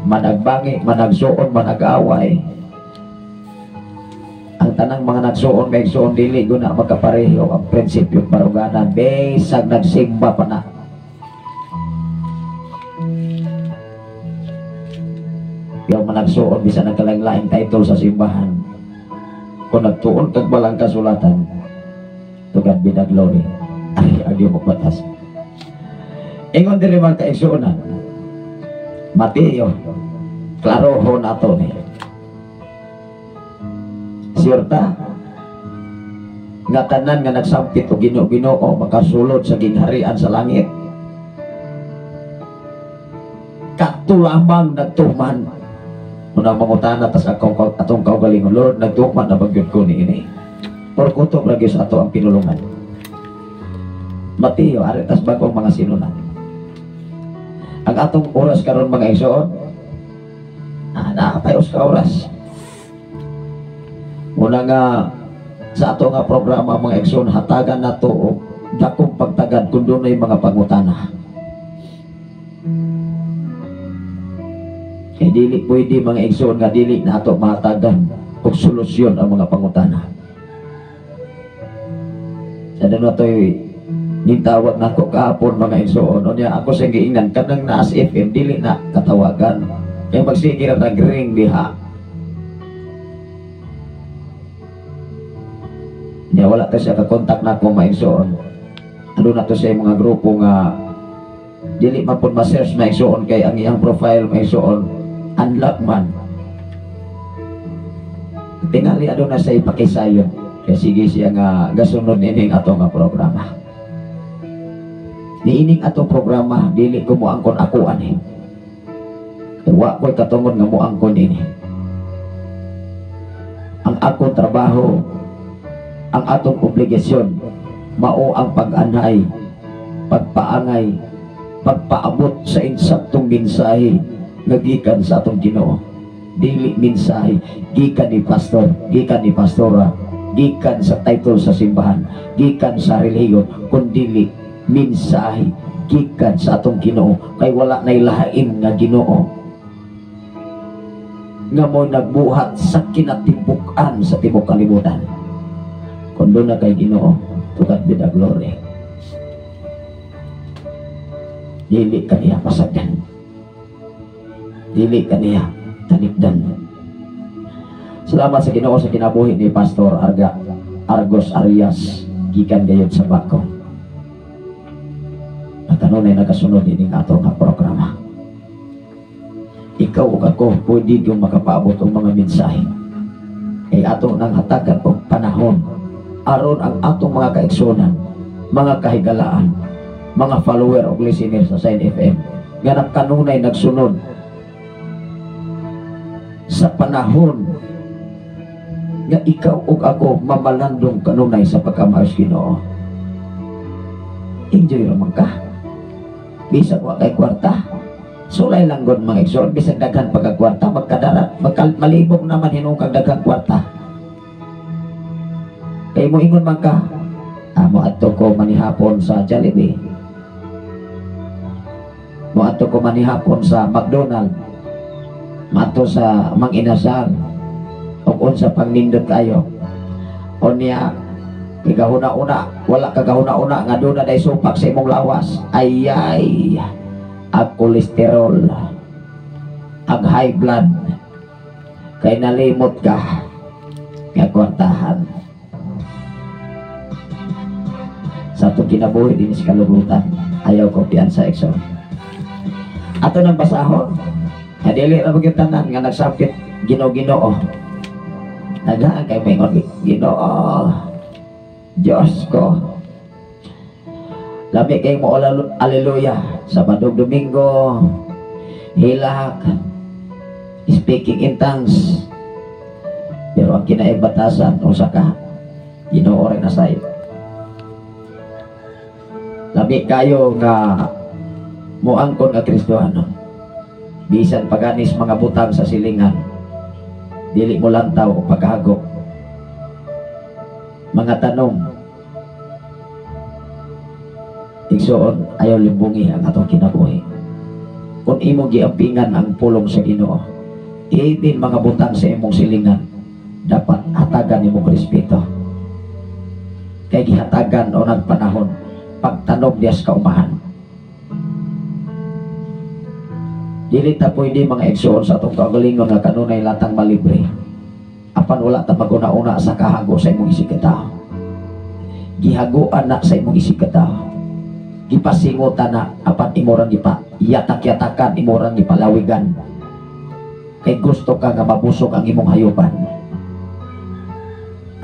managbangi, managsuon, manag-away. Ang tanang mga nagsuon, may igsuon, dili guna magkapareho ang prinsipyo baruganan, besag nagsimba pa na. Yung managsuon, bisa nagkalain-laing title sa simbahan. Kung nagtuon kag balang kasulatan, to God be the glory. Ay, agyo mo batas. Ingon diri man ka igsuonan. Mateo, klaro ho na to ni. Sirta, nga tanan nga nagsampit o Ginoo makasulod sa gingharian sa langit. Katulamang nagtuman. Muna mangutana tas atong kaugalingon, Lord, nagtuman na bagyod ko ni ini. Or kutob lagi sa ato ang pinulungan. Mateo, aritas bagong mga sinunan. Ang atong oras karon mga igsoon, nakapayos ka oras. Una nga sa ato nga programa mga igsoon, hatagan na to o dakong pagtagad kung doon ay mga pangutana. Kaya dili pwede mga igsoon nga dili na ato mahatagan o solusyon ang mga pangutana. Sa doon na to'y nitawag na ako kahapon mga igsoon. O niya ako sa giingnan, kanang naas FM, dili na katawagan. Kaya magsikira na ring diha. Niya wala ka siya kakontak na ako mga igsoon. Ano na to siya mga grupo nga dili man po ma-search mga igsoon kay ang iyang profile mga igsoon unlock man. Tingali ano na sa ipakisayon. Kaya sige siya nga gasunod ining ato nga programa. Niining ato programa, dili ko mo angkon ako ani. Wa ko'y katungod nga mo angkon ini. Ang akong trabaho, ang atong obligasyon, mao ang pag-anay, pagpaangay, pagpaabot sa insaktong mensahe nga gikan sa atong Ginoo. Dili mensahe gikan ni pastor, gikan ni pastora, gikan sa title sa simbahan, gikan sa relihiyon, kundi mensahe gikan sa atong Ginoo. Kay wala nay lain nga Ginoo nga mo nagbuhat sa kinatibuk-an sa tibok kalibutan. Kundo na kay Ginoo, to God be the glory. Dili kaniya pasagdan, dili kaniya tanikdan. Salamat sa Ginoo sa kinabuhi ni Pastor Argos Arias gikan gayud sa Bako. At ano na nakasunod ining ato nga programa. Ikaw o ako pwede yung makapaabot ang mga mensahe. Kay ato nang hatagan o panahon aron ang atong mga kaigsunan, mga kahigalaan, mga follower o listener sa Sign FM nga nagkanunay nagsunod sa panahon nga ikaw o ako mamalandong kanunay sa pagkamaayos Ginoo. Enjoy naman ka. Bisag wa kay kwarta, sulay lang gud mga igsoon. Bisag daghan pagkakwarta, malibog naman hinungkag daghang kwarta. Kay mo ingon man ka, mo adto ko manihapon sa Jollibee, mo adto ko manihapon sa McDonald, mato sa Mang Inasal, o unsa pang nindot kayo. O niya Igahuna-una, wala kagahuna-una nga doon na day supak sa imong lawas. Ayay, ang kolesterol, ang high blood, kay nalimot ka nga kwartahan sa itong kinabuhi din sa kalubutan. Ayaw ko piyan sa Exxon. Ato nang basahon, dili na maging tanan nga nagsakit Ginoo-Ginoo. Nagaan kay maingon, Ginoo, Diyos ko, labi kay mo aleluya, Sabado, Domingo, hilak, speaking in tongues. Pero ang kinaibatasan, usa ka, Ginoo rin na sa'yo. Labi kayo nga muangkon nga Kristohano. Bisan paganis mga butang sa silingan, dili mo lantaw o paghagok. Mga tanong, igsoon, ayaw limbungi ang atong kinabuhi. Kung imo giampingan ang pulong sa Ginoo, itin mga butang sa imong silingan, dapat hatagan imong respeto. Kay gihatagan o nagpanahon, pagtanog diyas kaumahan. Dili ta pwede mga igsoon sa atong kagalingon nga kanunay latang malibre. Apan wala ta maguna-una sa kahago sa imong isikataw. Gihaguan na sa imong isikataw. Gipasingutan na apan imorang yatak-yatakan, imorang gipalawigan. Kay gusto ka nga mabusok ang imong hayupan.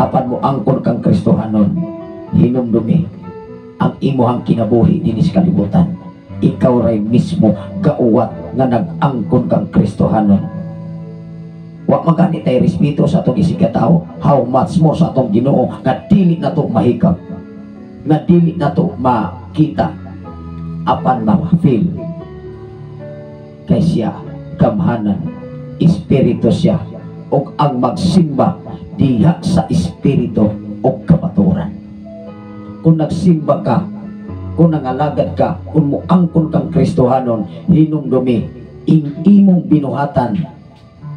Apan mo angkon kang Kristohanon, hinumdumi ang imuhang kinabuhi dinis kalibutan. Ikaw ray mismo gauwat nga nag-angkon kang Kristohanon. Wa magani tay respeto sa atong isikataw, how much mo sa atong Ginoo nga dili na to mahikap, nga dili na to makita, apan ma-feel. Kay siya gamhanan, espiritu siya, o ang magsimba diha sa espiritu o kabaturan. Kung nagsimba ka, kung nangalagad ka, kung muangkon kang Kristohanon, hinumdumi imong binuhatan,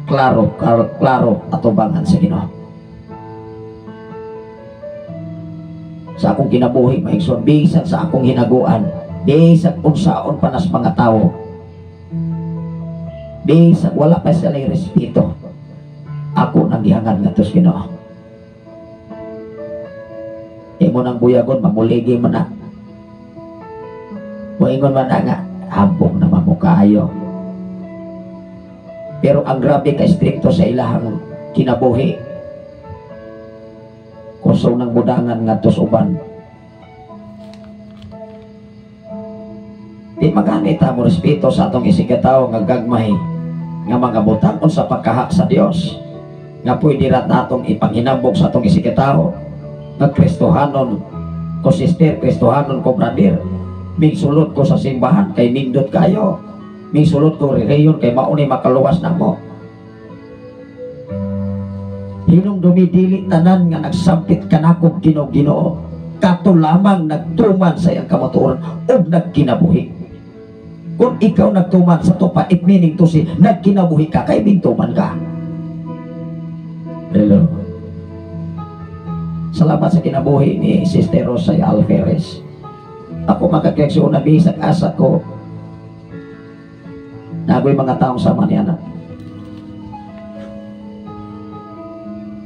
klaro atubangan sa Ginoo. Sa akong kinabuhi, maigsoon, bisag sa akong hinaguan, bisag unsaon panas mga tao, bisag wala pa sila respeto, ako nang gihangad nga tos Ginoo. Imo nang buyagon, mamuligi mo na. Buingon man na nga, hambong naman mo kaayo. Pero ang grabe ka stricto sa ilahang kinabuhi. Kusong ng mudangan nga tos uban. Di maganit mo respeto sa atong isikataw nga gagmay nga mga butangon sa pagkaha sa Dios. Nga pwede rat natong ipanghinambok sa atong isikataw nga Kristohanon ko sister, Kristohanon ko brother. Mingsulot ko sa simbahan kay nindot kayo. Mingsulot ko reyon kay mauni makaluwas na mo. Hinong dumidili tanan nga nagsampit kanakog Ginoo, kato lamang nagtuman sa iyang kamatuoran o nagkinabuhi. Kung ikaw nagtuman sa tupa, it meaning to say, nagkinabuhi ka, kay bintuman ka. Hello. Salamat sa kinabuhi ni Sister Rosa Alferez. Ako magkakreaksyon na bisag asa ko. Nagoy mga taong sama niya na.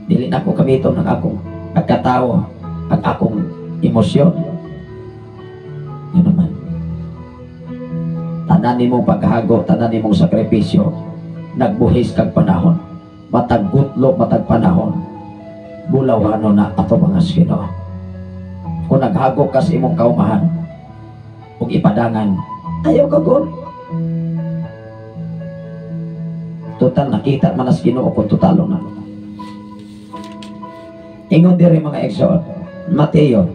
Dili na ako kamito ng akong pagkatao at akong emosyon. Yun naman. Tanan nimong paghahago, tanan nimong sakripisyo, nagbuhis kag panahon. Matag gutlo, matag panahon. Bulawano na ato mga Ginoo. Kung naghago ka sa imong kaumahan, kung ipadangan, ayaw ka gon. Total nakita man as Ginoo kung totalo na. Ingon diri mga Exod, Mateo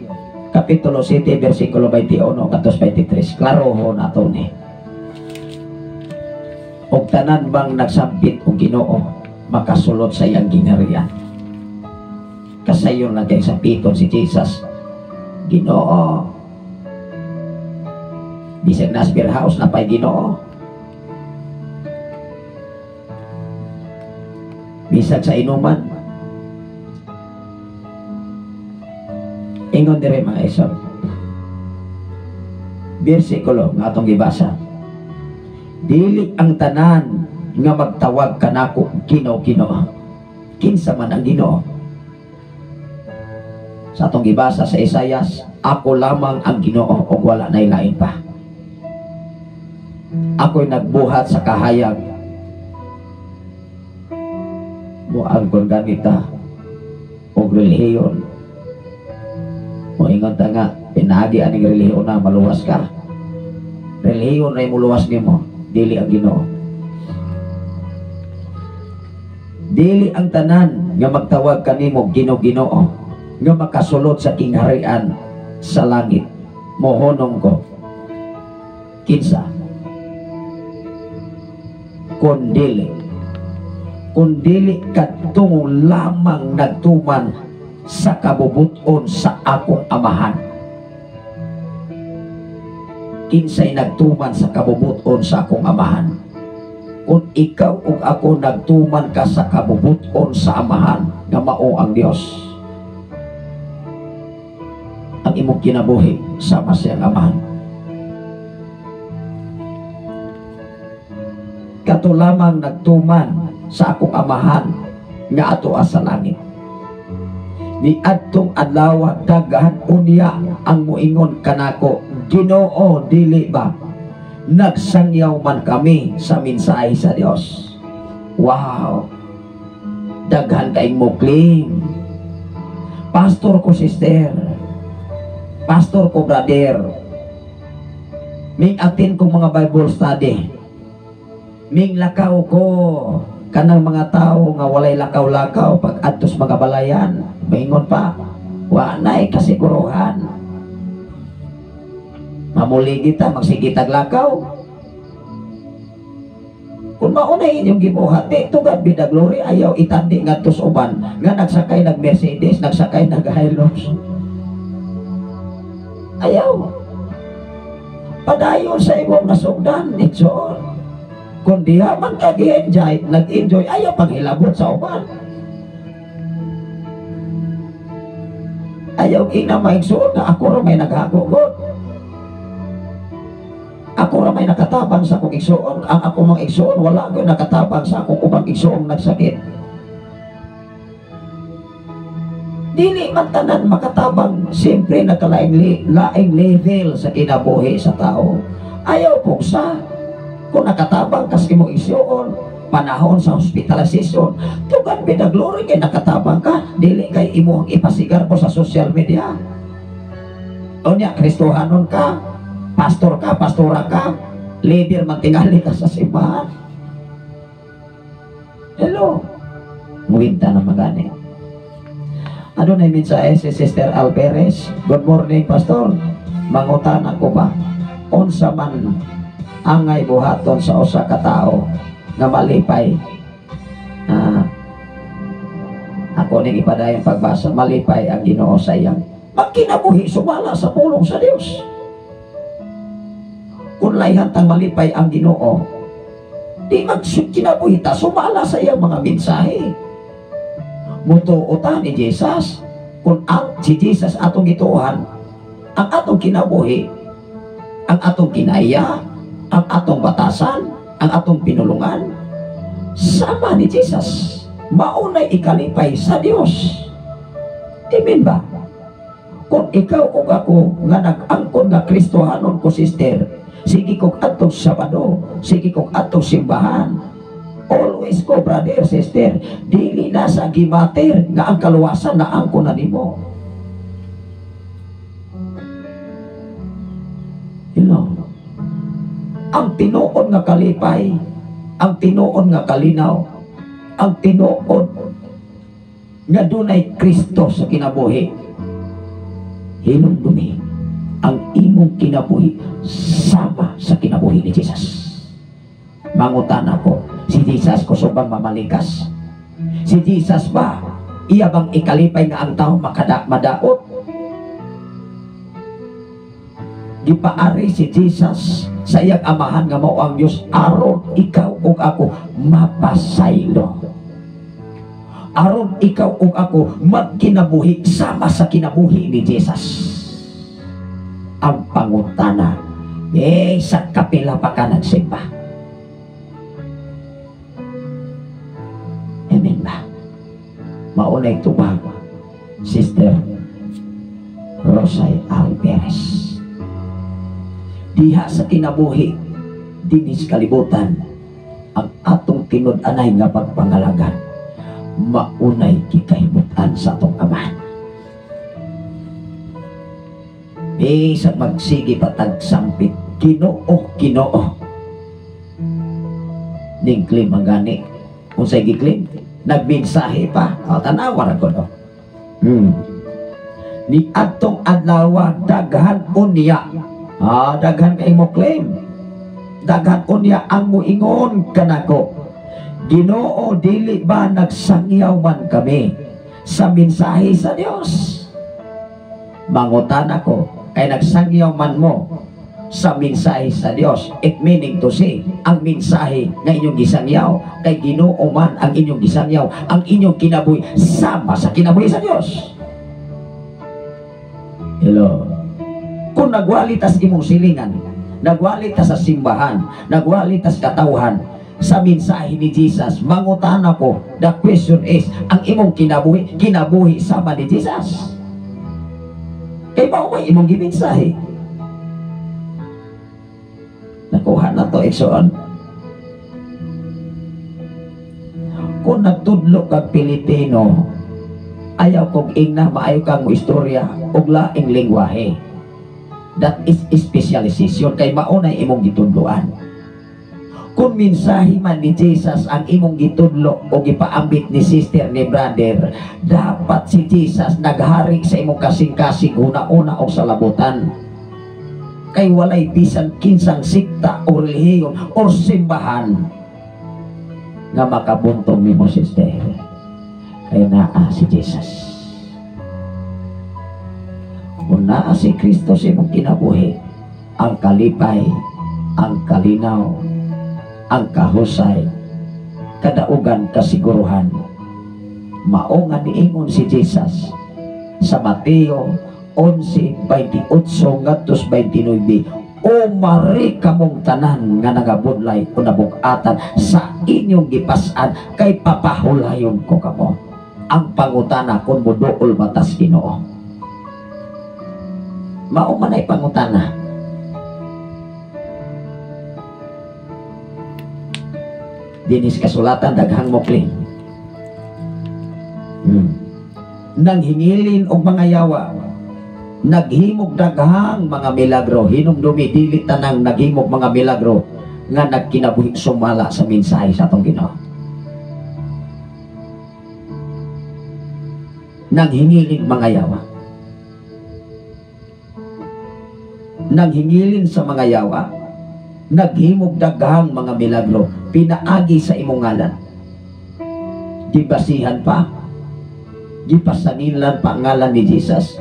kapitulo 7 versikulo 21 katos 23. Klaro ho na to ni. Og tanan bang nagsampit og Ginoo makasulod sa iyang gingharian. Kasayon lang kay sampiton si Jesus. Ginoo, bisag na beer house na pa'y Ginoo, bisag sa inuman, Moingon dire mga isor. Bersikulo nga atong gibasa. Dili ang tanan nga magtawag kanako Ginoo. Kinsa man ang Ginoo? Sa atong gibasa sa Isayas, ako lamang ang Ginoo ug wala nay lain pa. Ako'y nagbuhat sa kahayag. Muang kon ganita og relihiyon. Moingon ta nga pinagi aning relihiyon na maluwas ka. Relihiyon ray muluwas nimo, dili ang Ginoo. Dili ang tanan nga magtawag kanimo Ginoo nga makasulod sa kingharian sa langit. Mohonong ko. Kinsa? Kundili kadto lamang nagtuman sa kabubuton sa akong amahan. Kinsay nagtuman sa kabubuton sa akong amahan? Kung ikaw ug ako nagtuman ka sa kabubuton sa amahan nga mao ang Dios, ang imong kinabuhi sama siyang amahan. Kato lamang nagtuman sa akong amahan nga ato sa langit. Ni adtong adlaw daghan unya ang moingon kanako, Ginoo, dili ba nagsangyaw man kami sa mensahe sa Dios? Wow, daghan kaing mo claim. Pastor ko sister, pastor ko brother, ming atin ko mga Bible study, ming lakaw ko kanang mga tao nga walay lakaw-lakaw pag adtos mga balayan. Maingon pa, wa na'y kasiguruhan. Mamuli kita, magsigitag lakaw. Kung maunay inyong gibuhat, tugad bida glory, ayaw itandi nga tos uban, nga nagsakay nag Mercedes, nagsakay nag Hilux. Ayaw. Padayon sa imong nasugdan, Nixon. Kung diha man kag-enjoy, nag-enjoy, ayaw paghilabot sa uban. Ayaw ina maigsuon na ako rin may naghagugot. Ako rin may nakatabang sa akong igsuon. Ang ako mang igsuon, wala ko nakatabang sa akong ubang igsuon nagsakit. Dili man tanan makatabang, siyempre nakalaing level sa kinabuhi sa tao. Ayaw po sa kung nakatabang kas imong igsuon, panahon sa hospitalization, tugan pinaglory kay nakatabang ka, dili kay imong ipasigar ko sa social media. O niya, Kristohanon ka, pastor ka, pastora ka, leader magtingali ka sa simbahan. Hello, muwinta na magani. Ano na yung mensahe si Sister Alperes? Good morning, Pastor. Mangutan ako ba? Unsa man angay buhaton sa usa ka tao nga malipay. Ako ning ipadayong pagbasa, malipay ang Ginoo sa iyang magkinabuhi sumala sa pulong sa Dios. Kung layhantang malipay ang Ginoo, di magkinabuhi ta sumala sa iyang mga mensahe. Mutuutan ni Jesus, kung si Jesus atong gituhan, ang atong kinabuhi, ang atong kinaya, ang atong batasan, ang atong pinulungan, sama ni Jesus, maunay ikalipay sa Dios. Amen ba? Kung ikaw o ako nga nag-angkon nga Kristohanon ko sister, sige kong atong Sabado, sige kong atong simbahan, always ko brother, sister, dili na sa gimater nga ang kaluwasan na angkon na nimo. You know, ang tinuod nga kalipay, ang tinuod nga kalinaw, ang tinuod nga dunay Kristo sa kinabuhi, hinumdumi ang imong kinabuhi sama sa kinabuhi ni Jesus. Mangutan ako, si Jesus kusubang mamalikas? Si Jesus ba iya bang ikalipay nga ang tao madaot? Gipaari si Jesus sa iyang amahan nga mao ang Dios aron ikaw ug ako mapasaylo. aron ikaw ug ako magkinabuhi sama sa kinabuhi ni Jesus. Ang pangutana, sa kapila pa ka nagsimba? Amen ba? Maunay tubag, Sister Rosay Alvarez. Diha sa kinabuhi, dinis kalibutan, ang atong tinud-anay nga pagpangalagan, maunay kikahimutan sa atong amahan. Sa magsigi patag sampit, Ginoo, Ginoo. Ning claim ang gani. Kung sa'y giklim, nagmensahe pa. Tanawa ko no. Ni atong adlaw daghan unya. Daghan kay mo claim. Daghan unya ang muingon kanako. Ginoo, dili ba nagsangyaw man kami sa mensahe sa Dios? Mangutan ako, kay nagsangyaw man mo sa mensahe sa Dios. It meaning to say, ang mensahe na inyong gisangyaw kay Ginoo man ang inyong gisangyaw, ang inyong kinabuhi sama sa kinabuhi sa Dios. Hello. Kung nagwalitas imong silingan, nagwalitas sa simbahan, nagwalitas katawhan sa mensahe ni Jesus, mangutan ako, the question is, ang imong kinabuhi sama ni Jesus? Kay mauway imong gimensahe. Nakuha na to, Exxon. Kung nagtudlo kag Pilipino, ayaw kong ingna, maayo kang mo istorya og laing lengguwahe. That is specialization, kay maunay imong gitudloan. Kung mensahe man ni Jesus ang imong gitudlo o gipaambit ni sister ni brother, dapat si Jesus naghari sa imong kasing-kasing una-una o sa labutan. Kay walay bisan kinsang sikta o relihiyon o simbahan nga makabuntong nimo sister. Kay naa si Jesus. Kung naa si Kristo sa imong kinabuhi, ang kalipay, ang kalinaw, ang kahusay, kadaugan, kasiguruhan, mao nga niingon si Jesus sa Mateo 11:28 ngadtos 29, o mari kamong tanan nga nagabudlay o nabukatan sa inyong gipas-an, kay papahulayon ko kamo. Ang pangutana kung muduol batas Ginoo. Mao man ay pangutana. Dinis kasulatan daghang mukling. Nang hingilin og mga yawa, naghimog daghang mga milagro. Hinumdumi dili tanang naghimog mga milagro nga nagkinabuhi sumala sa mensahe sa atong Ginoo. Nang hingilin mga yawa, nang hingilin sa mga yawa, naghimog daghang mga milagro, pinaagi sa imong ngalan. Gibasihan pa, gipasanilan pa ang ngalan ni Jesus.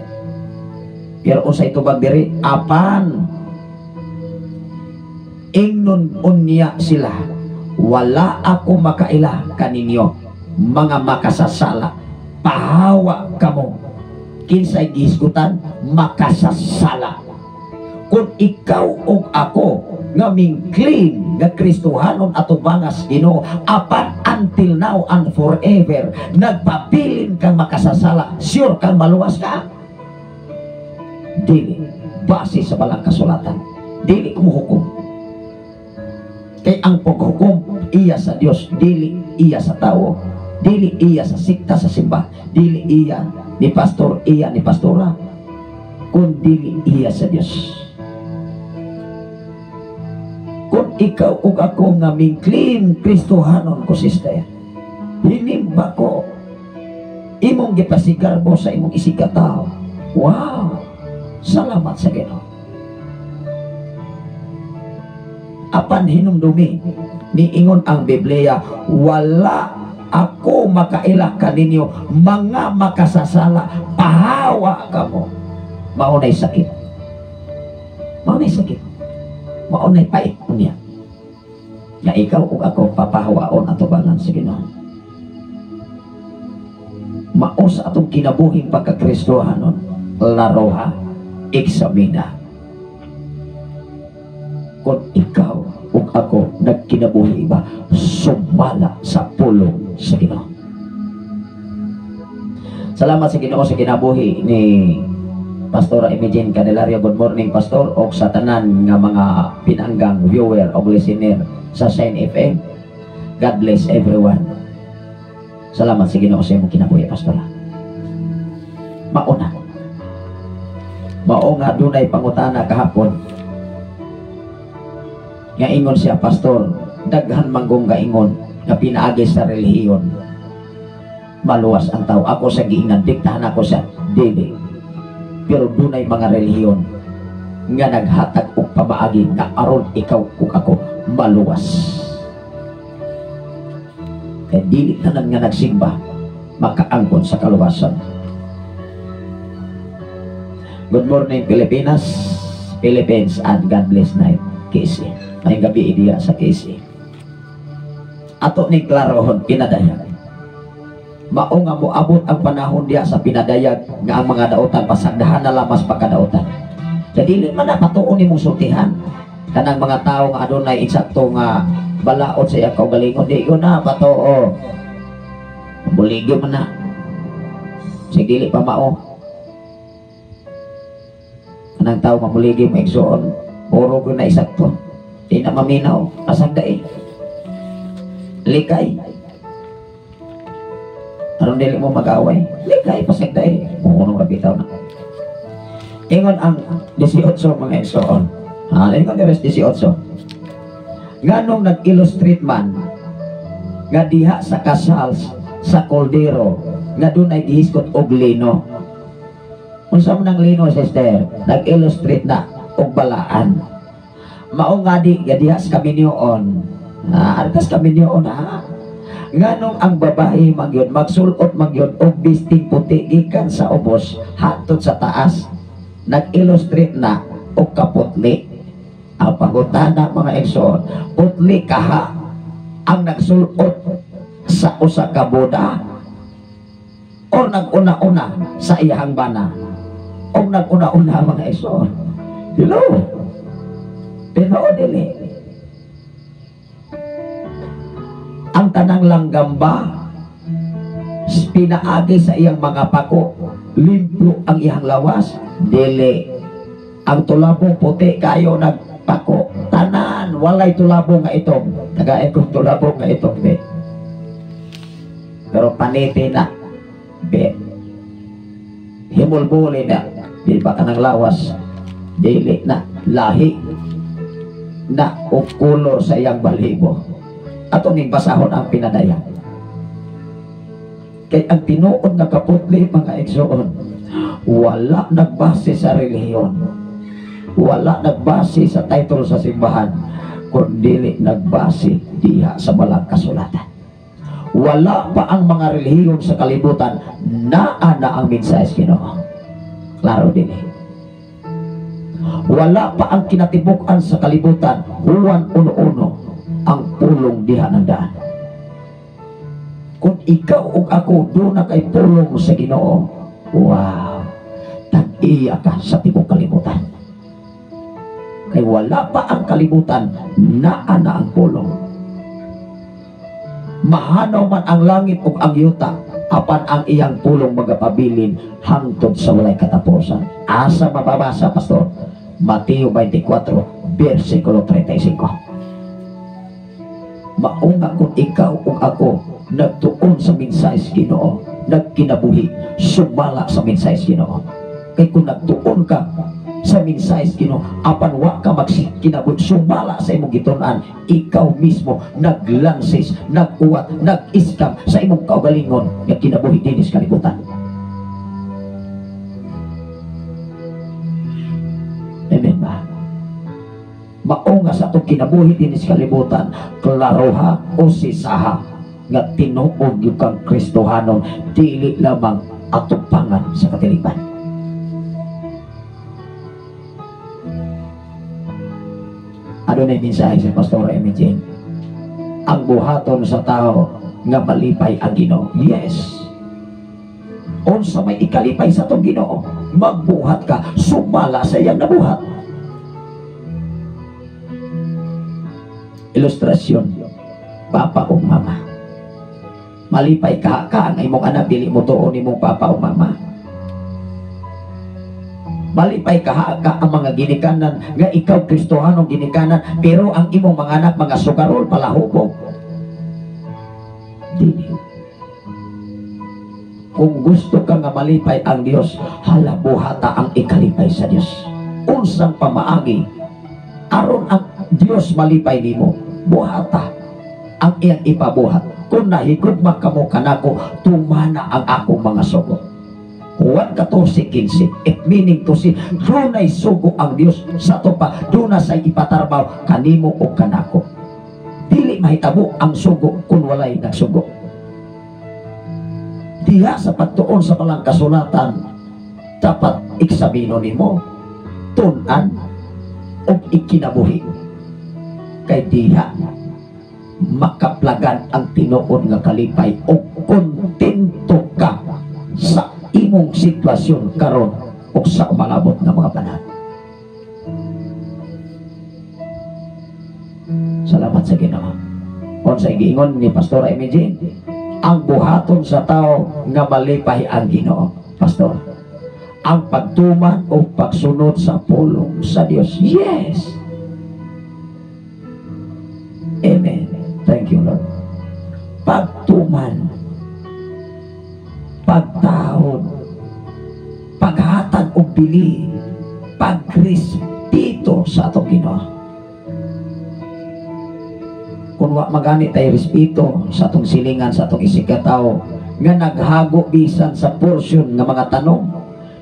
Pero usay tubag diri, apan ingnon unya sila, wala ako makaila kaninyo, mga makasasala. Pahawa kamo, kinsay gihisgutan, makasasala. Kung ikaw o ako nga mingklin nga Kristohanon ato bangas Ginoo, apan until now and forever nagpabilin kang makasasala, sure kang maluwas ka? Dili, base sa balang kasulatan, dili kumuhukom. Kay ang paghukom iya sa Dios, dili iya sa tao, dili iya sa sikta sa simba, dili iya ni pastor, iya ni pastora, kundi iya sa Dios. Kung ikaw ug ako nga mingklin Kristohanon ko, sister, hinimba ko imong gipasigarbo sa imong isikataw. Wow, salamat sa Ginoo. Apan hinumdumi niingon ang Biblia, wala ako makaila kaninyo, mga makasasala, pahawa kamo. Maunay sakit, maunay sakit, maunay pait niya nga ikaw ug ako papahawaon ato bangan sa Ginoo. mao sa atong kinabuhing pagkakristohanon, laroha, eksamina. Kung ikaw ug ako nagkinabuhi ba, sumala sa pulong sa Ginoo. Salamat sa Ginoo sa kinabuhi ni Pastor Imogene Candelario. Good morning, Pastor, o sa tanan nga mga pinanggang viewer o listener sa Shine FM. God bless everyone. Salamat sa Ginoo sa imong kinabuhi, Pastor. Mauna. Mao nga dunay pangutana kahapon. Nga ingon siya, Pastor, daghan manggong kaingon nga pinaagi sa relihiyon. Maluwas ang tao. Ako sa giingnan, diktahan ako sa dili. Pero dunay mga relihiyon nga naghatag og pamaagi nga aron ikaw ug ako maluwas. Kaya dili tanan nga nagsimba makaangkon sa kaluwasan. Good morning, Pilipinas, Philippines, and God bless night, KC. May gabi idiya sa KC. Ato ni klarohon pinadayag. Mao nga moabot ang panahon diya sa pinadayag nga ang mga daotan pasagdahan na lamas pagkadaotan. Sa dili man na patuon nimong sultihan kanang mga tawo nga adunay eksakto nga balaod sa iyang kaugalingon, di ko na patuo. Buligyo man na. Sa dili pa mao. Kanang tawo mamuligyo mo igsoon, puro ko na eksakto. Di na maminaw, pasagdain. Likay. Anong dili mo mag-away? Likay, pasagdain. Mungunong rabitaw na. Ingon ang 18 mga igsoon. Ingon yung 18. Nganong nag-illustrate man nga diha sa kasal sa Cordero nga dunay gihiskot og lino. Unsa man ang lino, sister? Nag-illustrate na og balaan. Mao nga diha sa kaminyoon. Arkas kaminyoon ha. Nganong ang babae magyud magsulot magyud og bisting puti gikan sa ubos hatod sa taas. Nag-illustrate na og kaputli. Ang pangutana mga igsoon, putli kaha ang nagsulot sa usa ka boda o nag-una-una sa iyang bana o nag-una-una mga igsoon. Hello? Pero dili. Ang tanang langgamba pinaagi sa iyang mga pako, limpyo ang iyang lawas, dili. Ang tulabong puti kayo nagpako, tanan walay tulabong nga itong tagain kong tulabong nga itong be. Pero paniti na be, himulbuli na di ba ka ng lawas, dili na lahi na o kulor sa iyang balibo. Atong basahon ang pinadaya. Kay ang tinuod na kaputli mga igsoon, wala nagbase sa relihiyon, wala nagbase sa title sa simbahan, kundi nagbase diha sa balang kasulatan. Wala pa ang mga relihiyon sa kalibutan na ang mensahe sa Ginoo. Klaro din eh. Wala pa ang kinatibukan sa kalibutan, Juan 1:1, ang pulong diha ng daan. Kung ikaw o ako doon na kay pulong sa Ginoo, wow, tag-iya ka sa tibok kalibutan. Kay wala pa ang kalibutan na ang pulong. Mahanaw man ang langit o ang yuta, apan ang iyang pulong magapabilin hangtod sa walay katapusan. Asa mababasa, Pastor? Mateo 24, versikulo 35. Maunga kung ikaw o ako nagtuon sa mensahe sa Ginoo, nagkinabuhi, sumala sa mensahe sa Ginoo. Kay kung nagtuon ka sa mensahe sa Ginoo, apan wa ka magkinabuhi, sumala sa imong gitunan, ikaw mismo naglansis, naguwat, nag-iskam sa imong kaugalingon nga kinabuhi din sa kalibutan. Amen ba? Maunga sa itong kinabuhi din sa kalibutan, klaroha o sisaha nga tinuod yung kang Kristohanon, dili lamang atupangan sa katilipan. Ano na yung mensahe sa Pastor Imogene? Ang buhaton sa tao nga malipay ang Ginoo. Yes. unsa may ikalipay sa tong Ginoo, magbuhat ka sumala sa iyang nabuhat. Ilustrasyon, papa o mama, malipay ka ang imong anak, dili mo tuon imong papa o mama. Malipay ka ang mga ginikanan nga ikaw Kristohanong ginikanan, pero ang imong mga anak mga sugarol palahubog. Dili. Kung gusto ka nga malipay ang Dios, hala buhata ang ikalipay sa Dios. Unsang pamaagi aron ang Dios malipay nimo, buhata ang iyang ipabuhat. Kung nahigugma kamo kanako, tumana ang akong mga sugo. 1:14, it meaning to say, dunay sugo ang Dios sa topa, duna sa ipatarbaw kanimo o kanako. Dili mahitabo ang sugo kung walay nagsugo. Diha sa pagtuon sa palang kasulatan, dapat iksabino nimo, tunan o ikinabuhi. Kay diha makaplagan ang tinuon nga kalipay o kontento ka sa imong sitwasyon karon o sa umalabot na mga panahon. Salamat sa Ginoo. Kung sa giingon ni Pastor Imagine, ang buhaton sa tao nga malipay ang Ginoo, Pastor, ang pagtuman o pagsunod sa pulong sa Dios. Yes. Amen. Thank you, Lord. Pagtuman, pagtahon, paghatag o bili, pagrespeto sa atong Ginoo. Kung wa magani tayo respeto sa atong silingan, sa atong isikataw, nga naghago bisan sa portion nga mga tanong,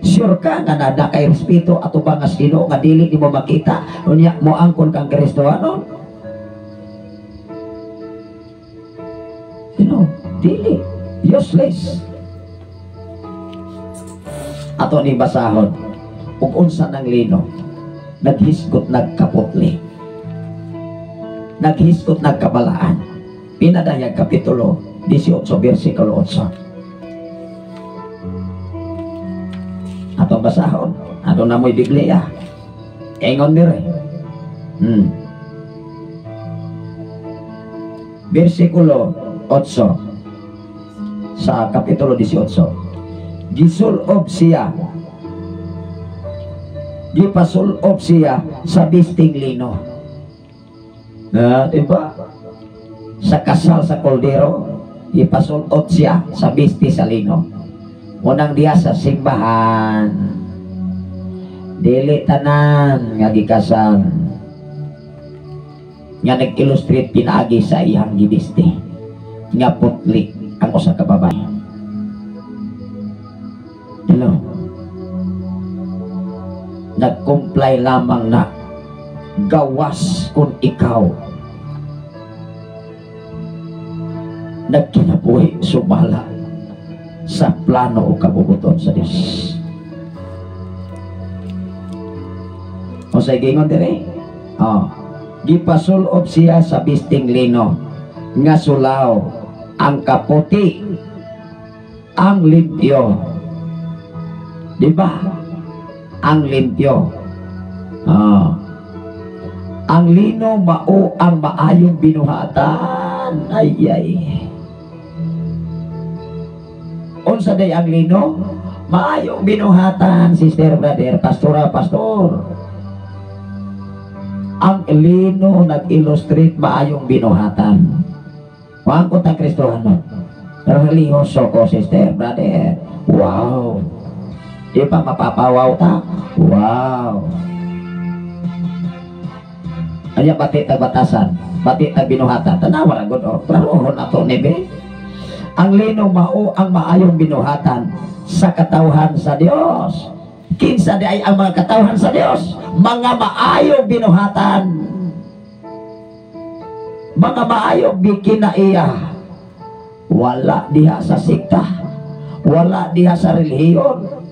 sure ka nga nada kay respeto ato ba nga sino nga dili nimo makita unya mo angkon kang Kristohanon? Sino? Dili. Useless. Ato ni basahon ug unsa nang lino, naghisgot nagkaputli, naghisgot nagkabalaan. Pinadayag kapitulo 18 versikulo 8. Ato basahon, ato na mo'y Biblia, ingon dire. Versikulo 8 sa kapitulo 18. Gisulob siya, gipasulob siya sa bisting lino. Diba? Sa kasal sa koldero, gipasulob siya sa bisti sa lino. Unang diya sa simbahan, dili tanan nga gikasal, nga nag-illustrate pinaagi sa iyang gibisti, nga putli ang usa ka babae. Hello. Nag-comply lamang na gawas kung ikaw nagkinabuhi sumala sa plano o kabubuton sa Diyos. O sa gingon dire, gipasulob siya sa bisting lino nga sulaw, ang kaputi, ang limpyo. Diba? Ang limpyo. Ang lino mao ang maayong binuhatan. Ay. Unsa day ang lino? Maayong binuhatan, sister, brother, pastora, pastor. Ang lino nag-illustrate maayong binuhatan. Wang ko ta Kristohano. Religyoso ko, sister, brother. Wow. Di ba mapapawaw ta? Wow. Anya batik tagbatasan, batik tagbinuhatan. Tanawa ra gud o. Trarohon ato nebe. Ang lino mao ang maayong binuhatan sa katawhan sa Dios. Kinsa di ay ang mga katawhan sa Dios? Mga maayong binuhatan. Mga maayong bikinaiya. Wala diha sa sikta. Wala diha sa relihiyon.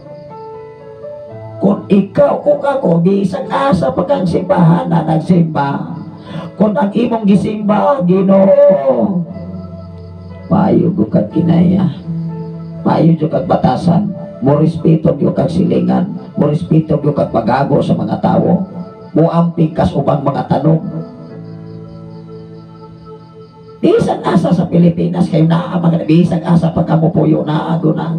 Kung ikaw o ako bisag asa pagkang simbahan na nagsimba, kung ang imong gisimba, Ginoo, payo ko ka kinaya. Maayo jud kag batasan, mo respeto gyud kag silingan, mo respeto gyud kag pagago sa mga tawo, mo amping kas ubang mga tanong. Bisag asa sa Pilipinas kayo naa mga bisag asa pagkamupuyo na ado na.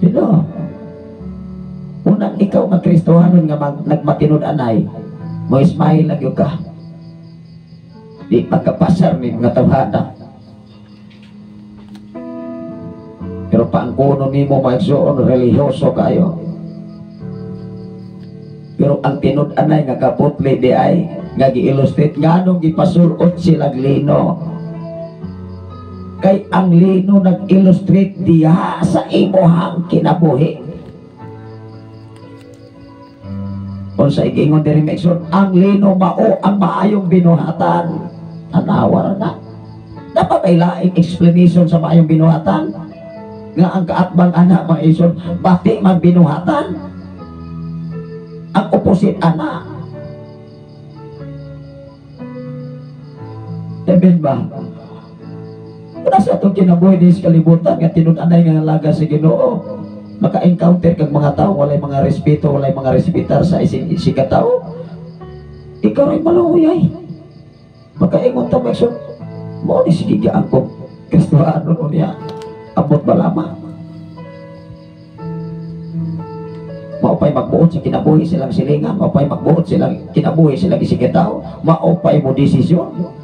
Dilo. Unang ikaw nga Kristohanon nga nagmatinud-anay, mo ismail lang yung ka. Di pagkapasar ni mga tawhana. Pero paangkuno ni mo magsuon, religyoso kayo. Pero ang tinud-anay nga kaputli di ay nga gi-illustrate nga nung gipasulot silang lino. Kay ang lino nag-illustrate diha sa imuhang kinabuhi. Kung sa ikingon diri Mekson, ang lino mao ang maayong binuhatan. Tanawar na. Dapat may laing explanation sa maayong binuhatan. Nga ang kaatbang anak mga ison, bati man binuhatan. Ang opposite anak. Amen ba? Kung sa itong kinabuhi din sa kalibutan, nga tinun-anay nga laga sa Ginoo, maka-encounter kag mga tao, walay mga respeto, walay mga respitar sa ising katao, ikaw rin maluyay. Maka-ingon ta Mekson, mo ni sigigaan ko, Kristohanon mo niya, abot ba lama? Maupay magbuot sa kinabuhi silang silingan, maupay magbuot silang kinabuhi silang ising katao, maupay mo desisyon.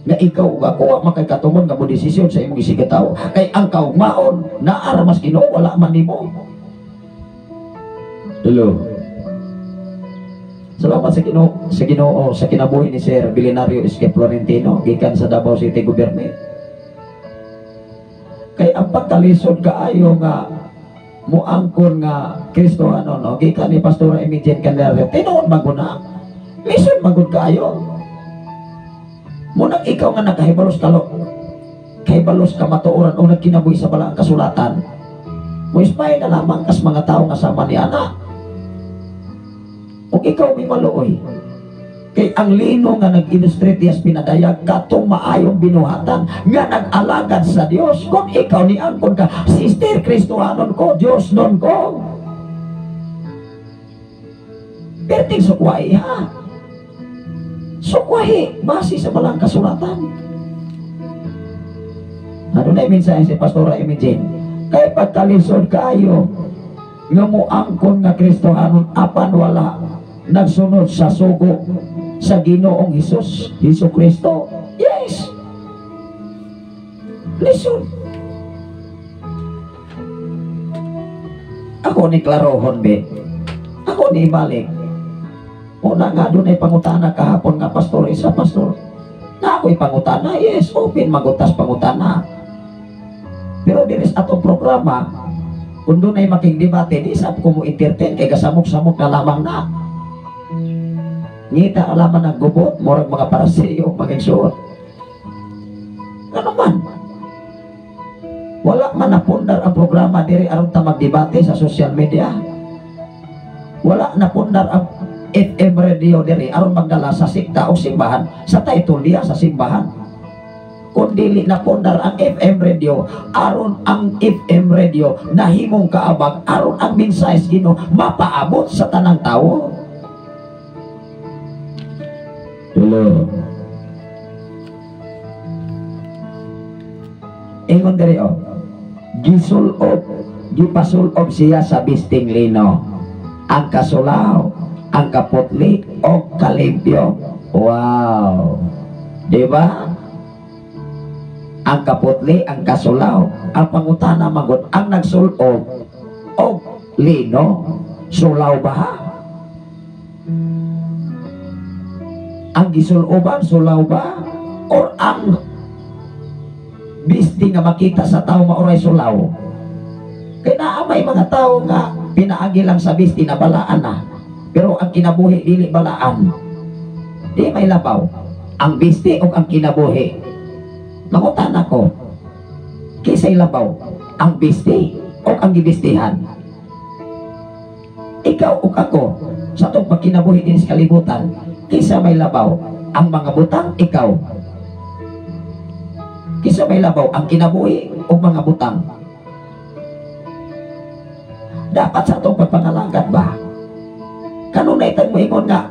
Na ikaw ako makakatumon nga mo desisyon sa imong isig tao kay ang kaugmaon naara mas Ginoo wala man nimo. Hello. Salamat sa Ginoo sa kinabuhi ni Sir Belenario Esque Florentino gikan sa Davao City Government. Kay ang pagkalisod kaayo nga muangkon nga Kristohanon no gikan ni Pastor Emijen Candelario tinuod maguna. Listen magud kaayo. Munang ikaw nga nakahibalos kahibalos ka matuoran o nagkinabuhi sa balaang kasulatan, mo ismay na lamang kas mga tao nga sama ni anak. O ikaw may maluoy. Kay ang lino nga nag-illustrate diyas pinadayag katong maayong binuhatan nga nag-alagad sa Dios. Kung ikaw ni angkon ka, Sister Kristohanon ko, Dios non ko. Perting sukwai ha. Sukwahi, base sa balang kasulatan. Ano na yung mensahe si Pastora Emijen? Kaya pagkalisod kayo, nga mo angkon nga Kristohanon apan wala nagsunod sa sugo sa Ginoong Hesus Kristo. Yes! Listen. Ako ni klarohon, be. Ako ni balik. Una nga doon ay pangutana kahapon nga pastor, isa pastor. Na ako'y pangutana, yes, open magutas pangutana. Pero dinis atong programa, kung doon ay making debate, di sa ko mo entertain, kay kasamok-samok na lamang na. Ngita alaman ng gubot, morag mga parasiyo, maging suot. Ano man? Wala man napundar ang programa diri aron ta magdebate sa social media. Wala napundar ang FM radio diri aron magdala sa sikta o simbahan sa taitulya sa simbahan. Kung dili na pundar ang FM radio aron ang FM radio nahimong kaabag aron ang mensahe Ginoo mapaabot sa tanang tawo. Hello. Ingon diri o. Gipasulob siya sa bisting lino. Ang kasulaw, ang kaputli o kalimpyo. Wow! Diba? Ang kaputli, ang kasulaw, ang pangutana magod, ang nagsulob o lino, sulaw ba? Ang gisuloban, sulaw ba? Or ang bisti nga makita sa tao mauray sulaw? Kaya naamay mga tao nga pinaagi lang sa bisti na balaan na. Pero ang kinabuhi dili balaan. Di may labaw. Ang bisti o ang kinabuhi. Mangutan ako. Kisay labaw. Ang bisti o ang gibistihan. Ikaw o ako. Sa itong pagkinabuhi din sa kalibutan. Kisa may labaw. Ang mga butang, ikaw. Kisa may labaw ang kinabuhi o mga butang. Dapat sa itong pagpangalangkat ba? Kanunay tag moingon nga,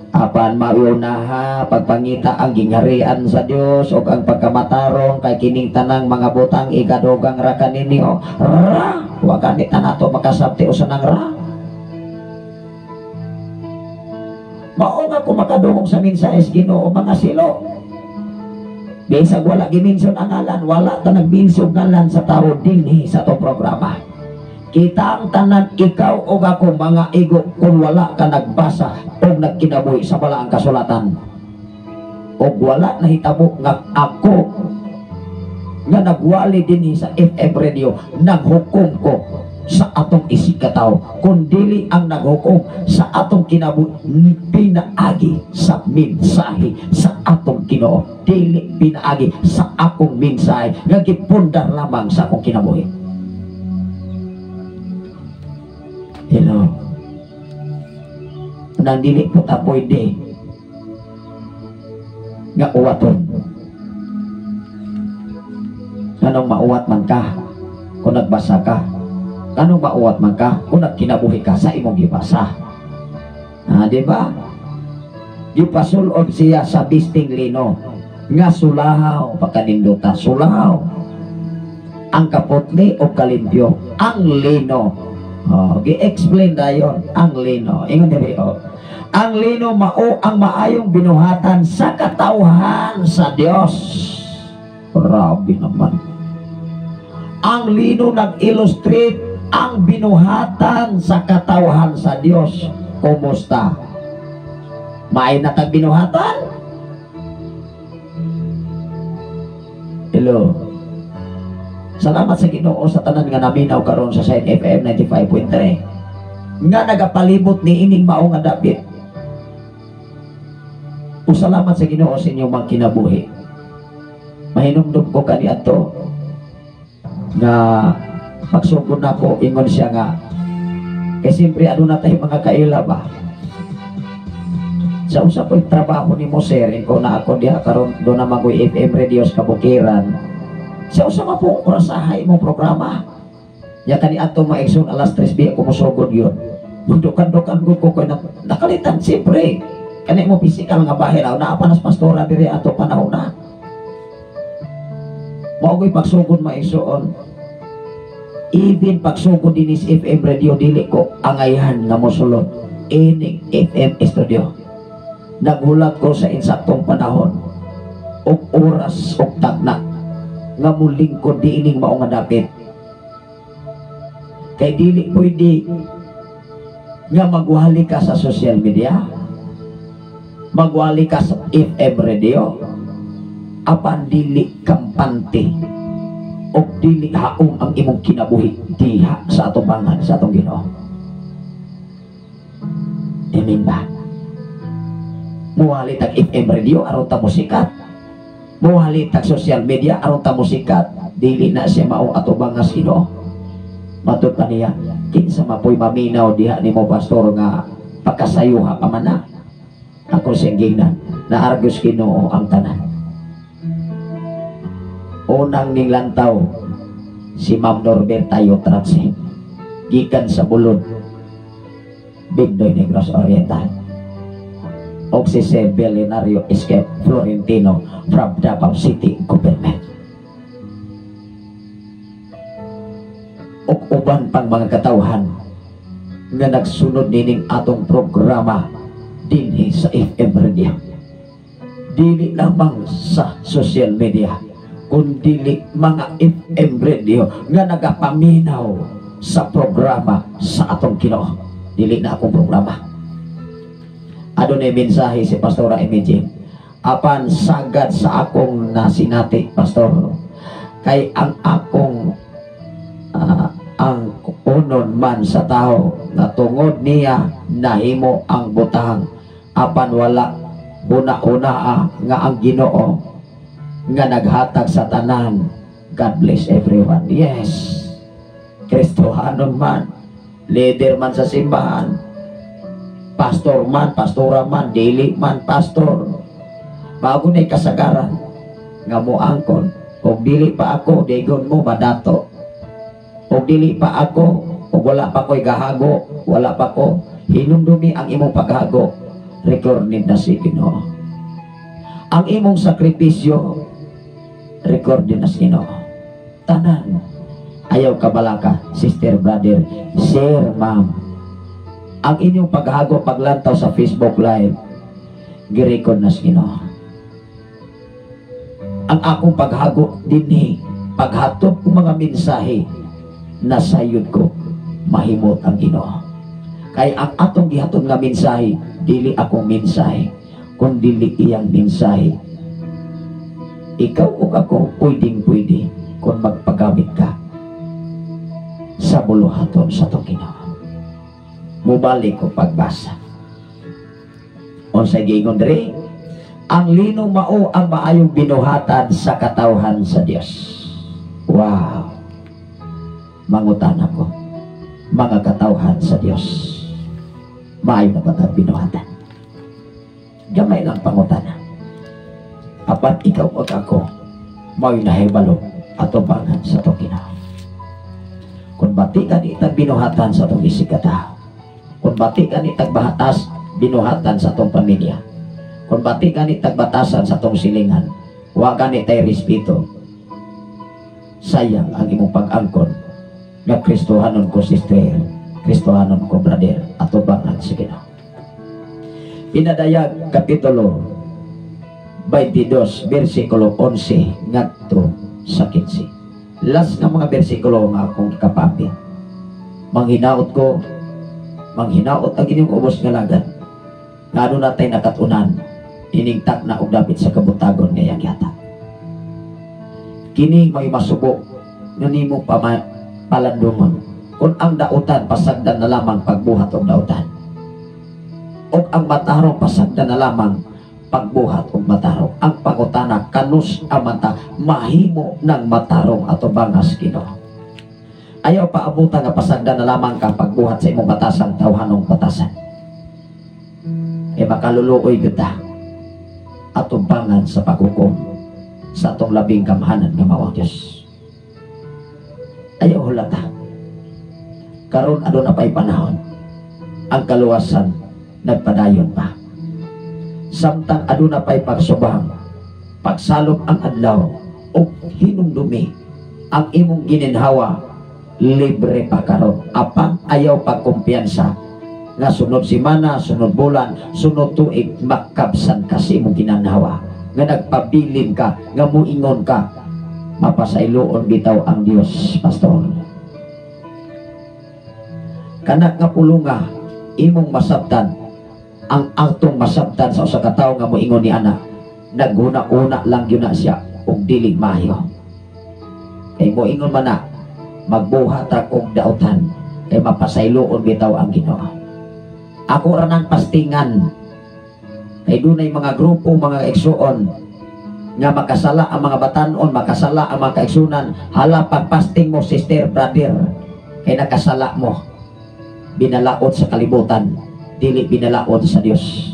apan maunaha pagpangita ang gingharian sa Dios o ang pagkamatarong kay kining tanang mga butang igadugang ra kaninyo. Ra, wa ganit na nato makasabti usa nang ra. Mao nga kung makadungog sa mensahe Ginoo mga silo. Bisag wala giminson ang ngalan, wala ta nagbinsog ngalan sa tao dinhi sa to programa. Kita ang tanan ikaw o ako mga igo kung wala ka nagbasa o nagkinabuhi sa balaang kasulatan. O wala nahitabo nga ako nga nagwali din sa FM radio, naghukom ko sa atong isikataw, kundili ang naghukom sa atong kinabuhi pinaagi sa mensahe sa atong Ginoo, dili pinaagi sa akong mensahe nga gipundar lamang sa akong kinabuhi. Hello. Nang dili po ta pwede nga uwaton. Anong mauwat man ka kung nagbasa ka? Anong mauwat man ka kung nagkinabuhi ka sa imong gibasa? Di ba? Gipasulod siya sa bisting lino nga sulahaw pagkaninduta, sulahaw ang kaputli o kalimpyo, ang lino. Gi-explain dayon ang lino. Ingon diri ang lino mao ang maayong binuhatan sa katawhan sa Dios. Grabe naman. Ang lino nag-illustrate ang binuhatan sa katawhan sa Dios. Kumusta? Maay na kag binuhatan? Hello. Salamat sa Ginoo sa tanan nga naminaw karon sa Side FM 95.3 nga nagapalibot ni ining mao nga dapit. O salamat sa Ginoo sa inyong mga kinabuhi. Mahinumdum ko kaniadto nga pagsugod nako ingon siya nga kay siyempre aduna tay mga kaila ba. Sa usa ko'y trabaho ni mo sir, ko na ako diha karon do na magoy FM radio sa Kabukiran. Sa usa ka po orasahay mong programa. Ya kani ato maigsoon alas 3 biya ko mosugod yun. Mundukan-dukan ko nakalitan siyempre. Kani mo physical nga bahay raw na panas pastora diri ato panahon na. Mao ko'y pagsugod maigsoon. Even pagsugod din is FM radio dili ko angayan nga mosulod ining FM studio. Nagulat ko sa insaktong panahon og oras og tagna nga muling ko di ining mao nga dapit. Kay dili pwede nga magwali ka sa social media, magwali ka sa FM radio, apan dili kampante o dili haong ang imong kinabuhi diha sa atong bangan sa atong Ginoo. Amen ba? Muwali tag FM radio aron ta musikat, muwali tag social media aron ta musikat, dili na siya mao ato bangas Ginoo. Matod pa niya kinsa mapoy maminaw diha nimo pastor nga pagkasayuha pa man na. Ako singginan na argos Ginoo ang tanan. Unang ning lantaw si Ma'am Norberta Yotratse gikan sa Bulod, Bigdoy Negros Oriental. O si Sir Belenario Escape Florentino from Davao City Government. O uban pang mga katawhan nga nagsunod nining atong programa dinhi sa FM radio. Dili lamang sa social media, kundi mga FM radio nga nagapaminaw sa programa sa atong Ginoo. Dili na akong programa. Adunay mensahe si Pastora Imagine apan sagad sa akong nasinati pastor kay ang akong ang unon man sa tao na tungod niya nahimo ang butang apan wala una-una nga ang Ginoo nga naghatag sa tanan. God bless everyone. Yes, Kristohanon man, leader man sa simbahan, pastor man, pastora man, dili man pastor, bago na'y kasagaran nga moangkon Og dili pa ako digon mo madato. Og dili pa ako og wala pa ko'y gahago, wala pa ko hinumdumi ang imong paghago. Recorded na si Ginoo. Ang imong sakripisyo recorded na si Ginoo. Tanan ayaw kabalaka, sister, brother, sir, ma'am. Ang inyong paghago paglantaw sa Facebook Live girecord na si Ginoo. Ang akong paghago dinhi, paghatod ko mga mensahe, nasayod ko, mahimot ang Ginoo. Kay ang atong gihatod nga mensahe, dili akong mensahe, kundi dili iyang mensahe. Ikaw o ako, pwedeng-pwede kung magpagamit ka sa buluhaton sa itong Ginoo. Mubalik ko pagbasa. Unsay giingon diri? Ang lino mao ang maayong binuhatan sa katawhan sa Dios. Wow! Mangutan ako, mga katawhan sa Dios. Maayo na ba ito binuhatan? Gamay lang pangutana. Apat ikaw o ako, maayo na hibalo at ubangan sa itong Ginoo. Kung bati ka ni itag binuhatan sa itong isikata, kung bati ka ni itag bahatas, binuhatan sa itong pamilya, kung bati ka ni itag batasan sa itong silingan, huwag ka ni tayo respeto, sayang ang imong pag-angkon nga Kristohanon ko sister, Kristohanon ko brother, at ubangan sa Ginoo. Pinadayag Kapitulo 22, versikulo 11 ngadto sa 15. Last nga mga bersikulo nga akong kapapit. Manghinaot ko, manghinaot ang inyong ubos nga lagat. Ngano natay nakatunan, iningtak na og dapit sa kabutagon ngayang yata. Kini may masubok nga nimo palandungon. Kung ang dautan pasagdan na lamang pagbuhat og dautan. O ang matarong pasagdan na lamang pagbuhat og matarong. Ang pangutana kanus amanta mahimo ng matarong ato bangas Ginoo. Ayaw pa abutan nga pasagdan na lamang ka pagbuhat sa imong batasang tawhanong batasan. E makaluluoy kita ato bangan sa paghukom sa atong labing kamhanan nga mao Dios. Ayaw hulata. Karon aduna pay panahon ang kaluwasan nagpadayon pa. Samtang aduna pay pagsubang, pagsalop ang adlaw o hinumdumi ang imong gininhawa, libre pa karon. Apang ayaw pagkumpiyansa nga sunod simana, sunod bulan, sunod tuig makabsan ka sa imong ginanhawa, nga nagpabilin ka, nga muingon ka, mapasayloon bitaw ang Dios, pastor. Kanak nga pulunga imong masabtan, ang atong masabtan sa usa ka tawo nga moingon ni ana, naghuna-una lang yun na siya og dili maayo. Kay moingon man na magbuhat og dautan, kay mapasayloon bitaw ang Ginoo. Ako ra nang pastingan, kay dunay mga grupo, mga igsuon nga makasala ang mga batanon, makasala ang mga kaigsunan. Hala, pagpasting mo sister, brother, kay nakasala mo, binalaot sa kalibutan, dili binalaot sa Dios.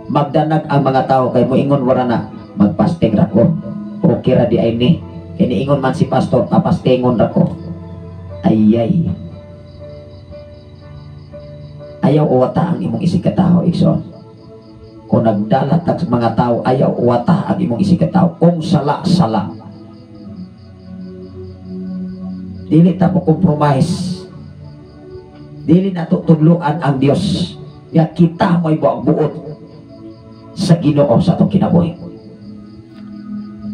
Magdanag ang mga tao kay moingon wala na magpasting ra ko, okay ra di ay ni, kay niingon man si pastor papastingon ra ko. Ayay, ayaw uwata ang imong isikataho, igsoon. Kung nagdalat ang mga tao, ayaw uwata ang imong isikataho. Kung sala-sala, dili ta mo compromise, dili na tutudluan ang Dios nga kita mo'y buot sa Ginoo sa atong kinabuhi.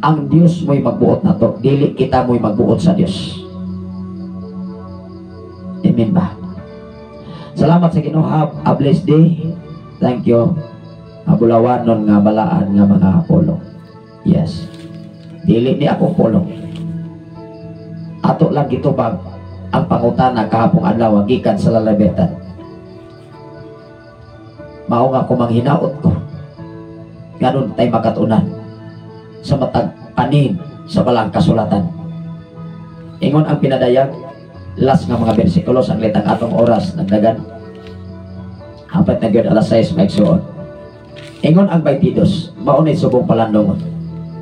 Ang Dios mo'y magbuot na to, dili kita mo'y magbuot sa Dios. Amen ba? Salamat sa Ginoo. Have a blessed day. Thank you. Abulawanon nga balaan nga mga polo. Yes. Dili ni ako polo. Ato lang gitubag ang pangutana kahapong adlaw gikan sa lalabetan. Mao nga kumanghinaot ko. Ganon tay makatunan sa matag panin sa balang kasulatan. Ingon ang pinadayag last nga mga bersikulo sa litang atong oras nagdagan. Hapat na gyud alas 6 maigsuon. Ingon ang 22, maunay subong palandongon.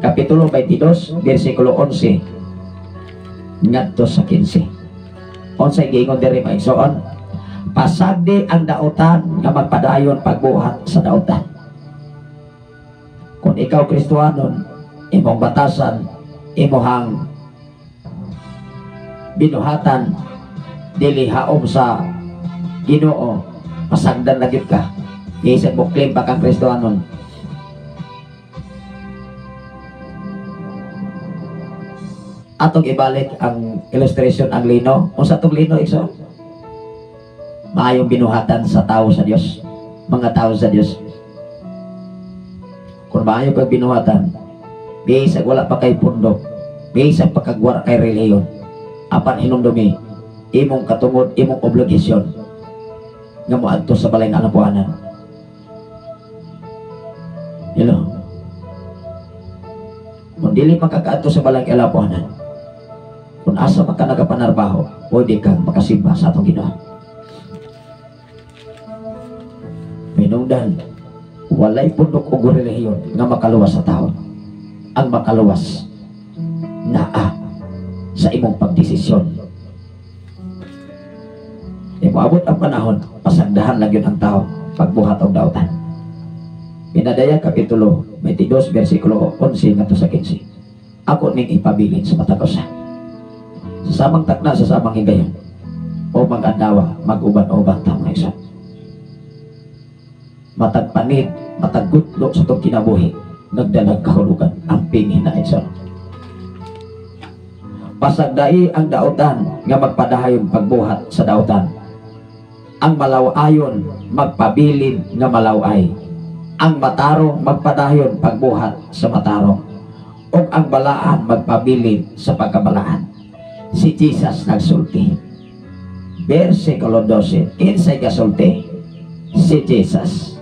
Kapitulo 22, versikulo 11 ngadto sa 15. Unsay giingon diri maigsoon? Pasagdi ang dautan nga magpadayon pagbuhat sa dautan. Kung ikaw Kristohanon, imong batasan, imuhang binuhatan dili haom sa Ginoo, pasagdan lagi ka. Isip mo claim pa kang Kristohanon. Atong ibalik ang illustration ang lino. Kung sa itong lino, ikso, maayong binuhatan sa tao sa Diyos, mga tao sa Diyos. Kung maayo kang binuhatan, bisag wala pa kay pundok, bisag pagkagwara kay reliyon, apan inumdumi, imong katungod, imong obligasyon, nga moadto sa balay nga alapuanan. Hello? Kung dili makakaadto sa balay nga alapuanan, kung asa maka nagapanarbaho, pwede kang makasimba sa atong Ginoo. Minungdan, walay pundok o relihiyon nga makaluwas sa tao. Ang makaluwas naa sa imong pagdesisyon. Moabot ang panahon, pasagdahan lang yun ang tao pagbuhat og dautan. Pinadaya Kapitulo 22, versikulo 11 ngadto sa 15. Ako ning ipabilin sa mata ko sa samang takna sa samang higayon o mag-adawa, mag-uban-uban ta mga igsoon. Matag panit, matag gutlo sa itong kinabuhi, nagdalag kahulugan ang pingin na igsoon. Pasagdai ang dautan nga magpadahayon pagbuhat sa dautan. Ang malawayon magpabilin nga malaway. Ang matarong magpadahayon pagbuhat sa matarong. O ang balaan magpabilin sa pagkabalaan. Si Jesus nagsulti. Versikulo 12, insay kasulti si Jesus.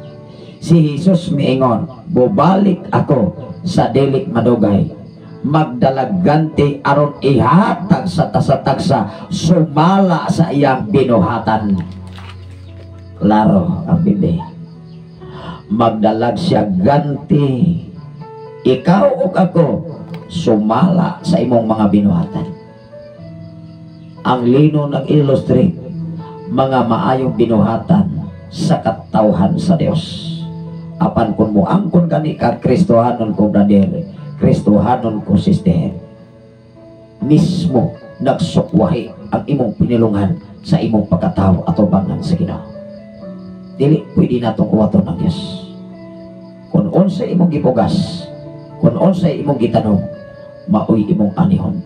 Si Jesus miingon, bubalik ako sa dilik madugay, magdalagganti aron ihatag sa tasa-tagsa, sumala sa iyang binuhatan. Klaro ang Biblia. Magdalag siya ganti, ikaw o ako, sumala sa imong mga binuhatan. Ang lino nag-illustrate mga maayong binuhatan sa katawhan sa Dios. Apan kung mo angkon gani ka Kristohanon ko brother, Kristohanon ko sister, mismo nagsukwahi ang imong pinilungan sa imong pagkatao at ubangan sa Ginoo. Dili pwede natong uwaton ng Diyos. Kung unsay imong gipugas, kung unsay imong gitanong, maoy imong anihon.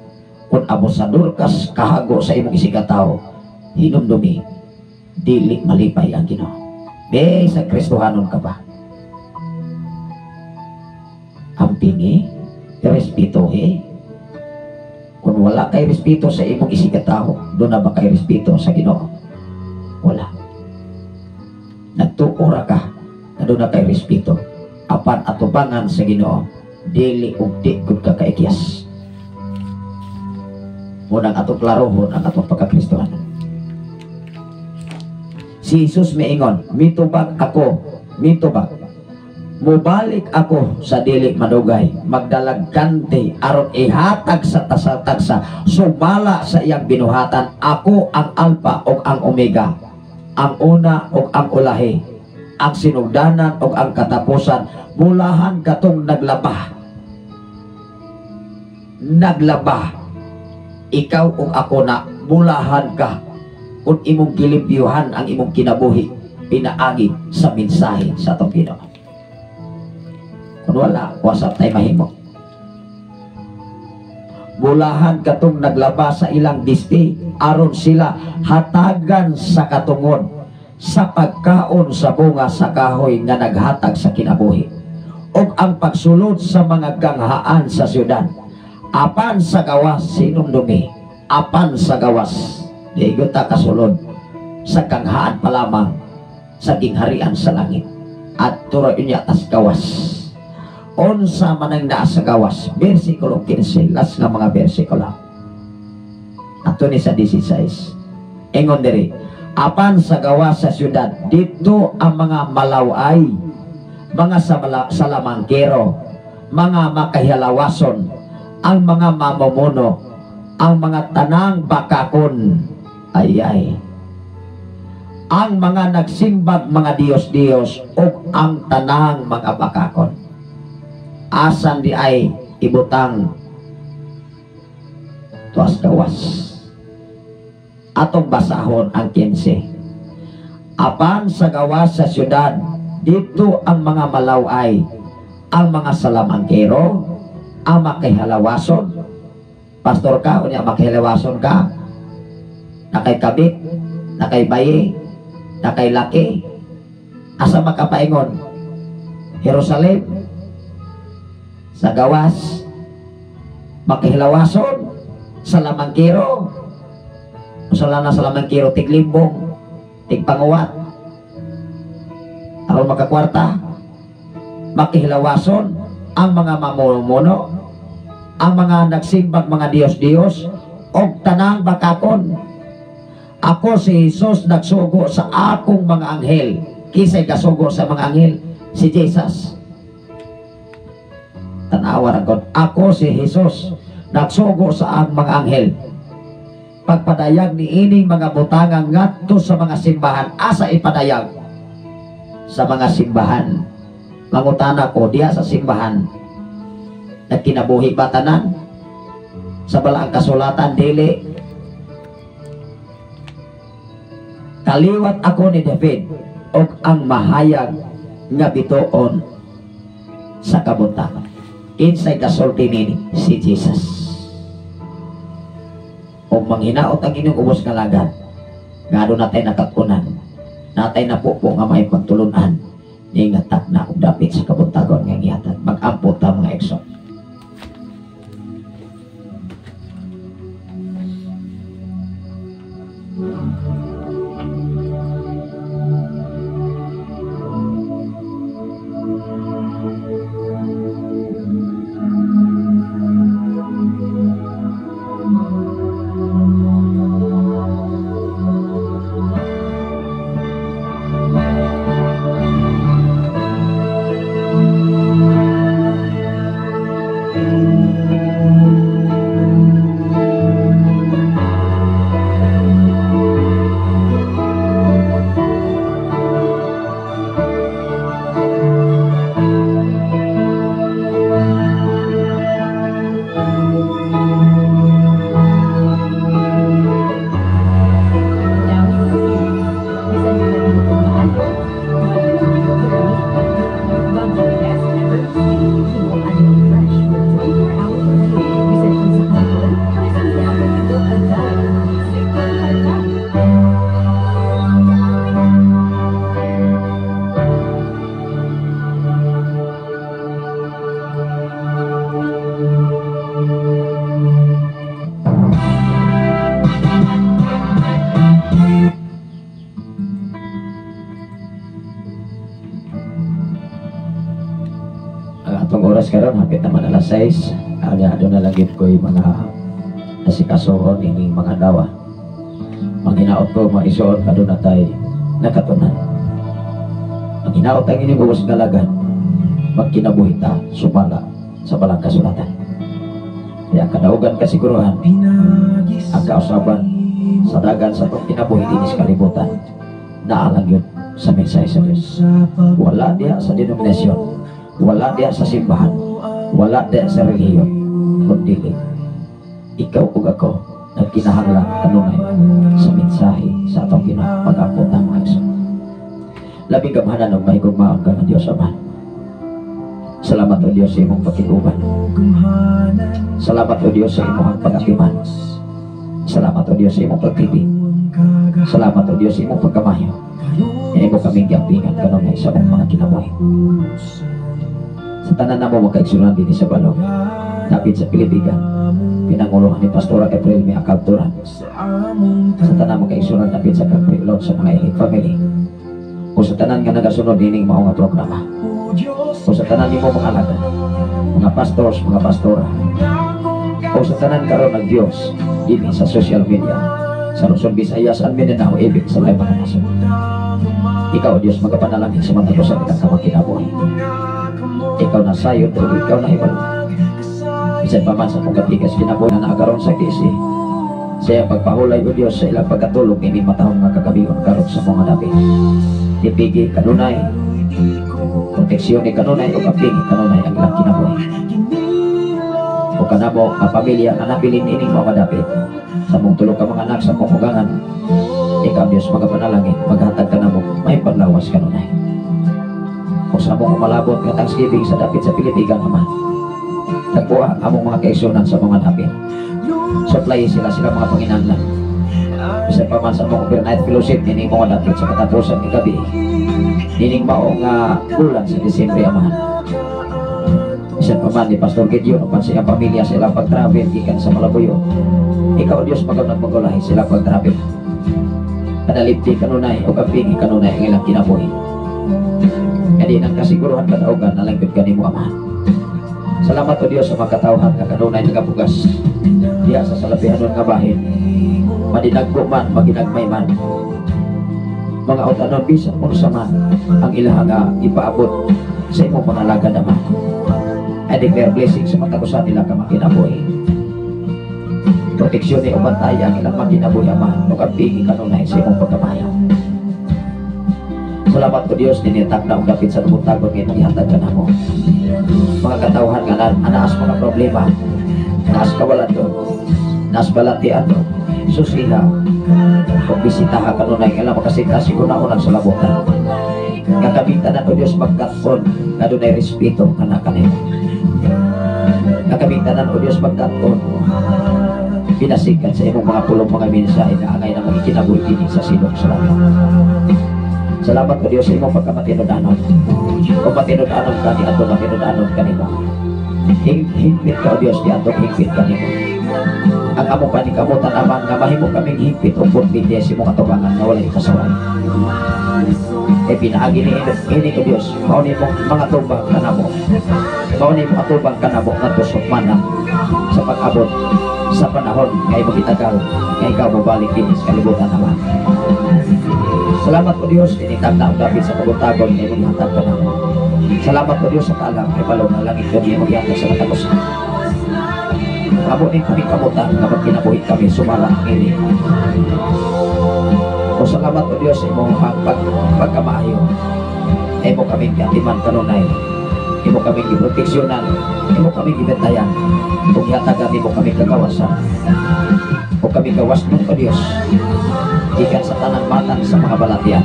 Kung abusador kas kahago sa imong isikataw, hinumdumi, dili malipay ang Ginoo. Be sa Kristohanon ka ba? Ampingi, respetuhi. Kung wala kay respeto sa imong isikataw, doon na ba kay respeto sa Ginoo? Wala. Nagtukura ka na doon na kay respeto. Apan atubangan sa Ginoo, dili ug di gud ka kaikyas. Munang atong klarohon ang atong pagkakristohanon. Si Jesus miingon, mitubag ako, mitubag. Mubalik ako sa dili madugay, magdalagkante aron ihatag sa tasa-tagsa, sumala sa iyang binuhatan. Ako ang Alpha o ang Omega, ang una o ang ulahi, ang sinugdanan o ang katapusan. Mulahan katong naglaba, ikaw o ako na mulahan ka kung imong gilimpyuhan ang imong kinabuhi, pinaagi sa mensahe sa atong Ginoo. Kung wala, wasap tayo mahimo. Mulahan katong naglaba sa ilang disti aron sila hatagan sa katungod sa pagkaon sa bunga sa kahoy nga naghatag sa kinabuhi, og ang pagsulod sa mga ganghaan sa syudad. Apan sa gawas sinumdumi, apan sa gawas di ta kasulod sa kanghaan pa lamang sa gingharian sa langit. At turo niya tas gawas, unsa man ang naa sa gawas. Versikulo 15, last nga mga versikulo ato ni sa 16. Ingon diri, apan sa gawas sa syudad, dito ang mga malaway, mga salamangkero, mga makahalawason, ang mga mamumuno, ang mga tanang bakakon, ay ang mga nagsimbag mga Diyos-Diyos o ang tanang mga bakakon. Asan di ay ibutang tuas gawas. Atong basahon ang 15. Apan sa gawas sa syudad, dito ang mga malaway, ang mga salamangkero, ang makihalawason. Pastor ka, unya makihalawason ka, nakay kabit, nakay bayi, nakay laki, asa makapaingon? Jerusalem, sa gawas, makihilawason, salamangkero, usala na salamangkero, tiglimbong, tigpanguwat, aron makakwarta, makihilawason, ang mga mamumuno, ang mga nagsimbag mga Diyos-Diyos, o tanang bakakon. Ako si Jesus nagsugo sa akong mga anghel, kisay kasugo sa mga anghel, si Jesus. Tanawa ragod, ako si Jesus nagsugo sa akong mga anghel, pagpadayag ni ining mga butangang ngadto sa mga simbahan. Asa ipadayag? Sa mga simbahan. Mangutana ko, diya sa simbahan nagkinabuhi ba tanan? Sa balaang kasulatan dili. Kaliwat ako ni David og ang mahayag nga bituon sa kabuntakan. Kinsay kasulti nini? Si Jesus. O manghinaot ang inyong ubos kalagan, nga doon natin nakakunan, natay na po nga may pagtulunan, ingatak na kung dapit sa kabuntagon nga ngiyatan, mag-ampot ang mga ekso. Karon hapit naman alas 6, agado na lagit ko yung mga nasikasohon ining mga dawa. Manghinaot ko maisuon kado na tayo nakatunan. Manghinaot ang ining buwas galagan, magkinabuhita sumala sa balang kasulatan. Kaya kadaugan kasiguruhan ang kausaban sa dagan sa pagkinabuhi dinis kalibutan, naalang yun sa mensahe sa Diyos. Wala diya sa denominasyon, wala diya sa simbahan, wala diya sa relihiyon, kundi ikaw ug ako nagkinahanglan kanunay sa mensahe sa atong ginapag-apotang mga igsoon. Labing gamhanan og mahigugmaon ka ng Diyos Ama. Salamat o Diyos sa imong pakiguban. Salamat o Diyos sa imong pag-akiman. Salamat o Diyos sa imong pagtibig. Salamat o Diyos sa imong pagkamayo. Imo kaming giampingan kanunay sa among mga kinabuhi. Sa tanan na mo magkaigsunan din sa balong, dapit sa Pilipigan, pinanguluhan ni Pastora April may akabturan. Sa tanan mo kaigsunan dapit sa Kapilon sa mga elite family, o sa tanan nga nagasunod dining mao nga programa, o sa tanan ni mo mga alaga, mga pastors, mga pastora, o sa tanan karon ng Diyos din sa social media, sa Luzon, Visayas, at Mindanao, ibig sa lahat mga nasun. Ikaw, Diyos, magapanalangin sa mga Diyos at ilang kamang kinabuhi. Ikaw ikaw na sayo o ikaw na ibalo. Bisan pa man sa kong katigas kinabuhi na naagaron sa kisi. Saya pagpahulay o Diyos sa ilang pagkatulog ini matahong nga kagabion karon sa mga dapi. Tipigi kanunay, proteksyon ni kanunay o kaping kanunay ang ilang kinabuhi. O kanamo nga pamilya nga nabilin ining mga dapit sa mong tulog ka mga anak sa mong ugangan. Ikaw Diyos magapanalangin, maghatag ka na mo may paglawas kanunay. Kung sa mong umalabot nga Thanksgiving sa dapit sa Pilipigan naman, nagbuha ang among mga kaisunan sa mga dapit. Supply sila mga panginahanglan. Bisan pa man sa mong overnight fellowship nining mga dapit sa katapusan ng gabi, nining mao nga bulan sa Disyembre amahan. Bisan pa man ni Pastor Gideon o sa iyang pamilya sila pag-travel gikan sa Malabuyo, ikaw Diyos magulay sila pag-travel. Kadalipti kanunay o kaping kanunay ang ilang kinabuhi. Kadi nang kasiguruhan kadaugan na langkod kanimo amahan. Salamat o Diyos sa makatawhan na kanunay nagabugas diya sa salapihanon nga bahin. Madinagbo man, maginagmay man, mga utanon bisan kung sama ang ilaha nga ipaabot sa imong panalagad naman. I declare blessing sa matagusan nila ka makinabuhi. Proteksyon ni ubantay ang ilang makinabuhi amahan o kaping kanunay sa imong pagkamayaw. Salamat ko Diyos ninitak na ugapit sa lumutagon ngayon ihatag ka na mo. Mga katawhan nga anaas mga problema, naas kawalan doon, naas balatian doon, susiha o bisitaha kanunay ilang makasita siguna-unang sa labutan. Kakabintanan o Diyos magkatpon na doon ay respeto ka na kanimo. Kakabintanan o Diyos magkatpon pinasikat sa imong mga pulong mga mensahe na angay na mga ikinabuhi sa silong sa langit. Salamat ko Diyos sa imong pagkamatinudanon. Kung matinudanon ka, di ato matinudanon ka nimo. Higpit ka o Diyos, di ato higpit ka nimo. Ang among panikamutan naman nga mahimo kaming higpit o putbit sa imong atubangan na walay kasaway. Pinaagi ni o Diyos, mauni mo mga tubang ka na mo. Mauni mo atubang ka na mo na tusok manang sa pag-abot sa panahon ngay magitagal ngay ikaw mabalik din sa kalibutan naman. Salamat po Diyos, initag na ang dapit sa pagutagon ngay maghatag ka na mo. Salamat po Diyos sa kaalam kay balong na langit ko niya maghatag sa katapusan. Amo din kami kamutan kapag kinabuhi kami sumala ang ini. O salamat po Diyos sa imong pagkamaayo. Imo kaming katiman kanunay. Imo kaming giproteksyonan. Imo kaming gibentayan. Kung ihatagan imo kaming kagawasan. O kaming gawas nun po Diyos. Ikan sa tanang matan sa mga balatian.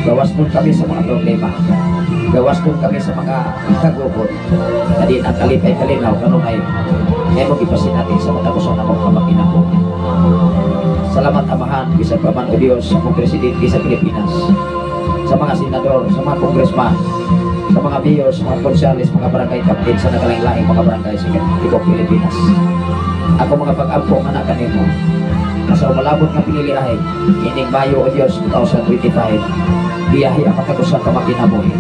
Gawas nun kami sa mga problema. Gawas nun kami sa mga kagubot. Kadin ang kalipay-kalinaw kanunay. Imo gipasin natin sa matagusan na mga makinako. Salamat amahan, bisan pa man o Diyos sa mga presidente sa Pilipinas, sa mga senador, sa mga congressman, sa mga mayor, sa mga konsyales, mga barangay captain sa nagalaing-laing mga barangay sa Tibok Pilipinas. Ako mga pag-ampong anak kanimo, nasa umalabot nga pinilihay, ining Mayo o Diyos 2025, biyahe ang matagusan ka makinabuhi.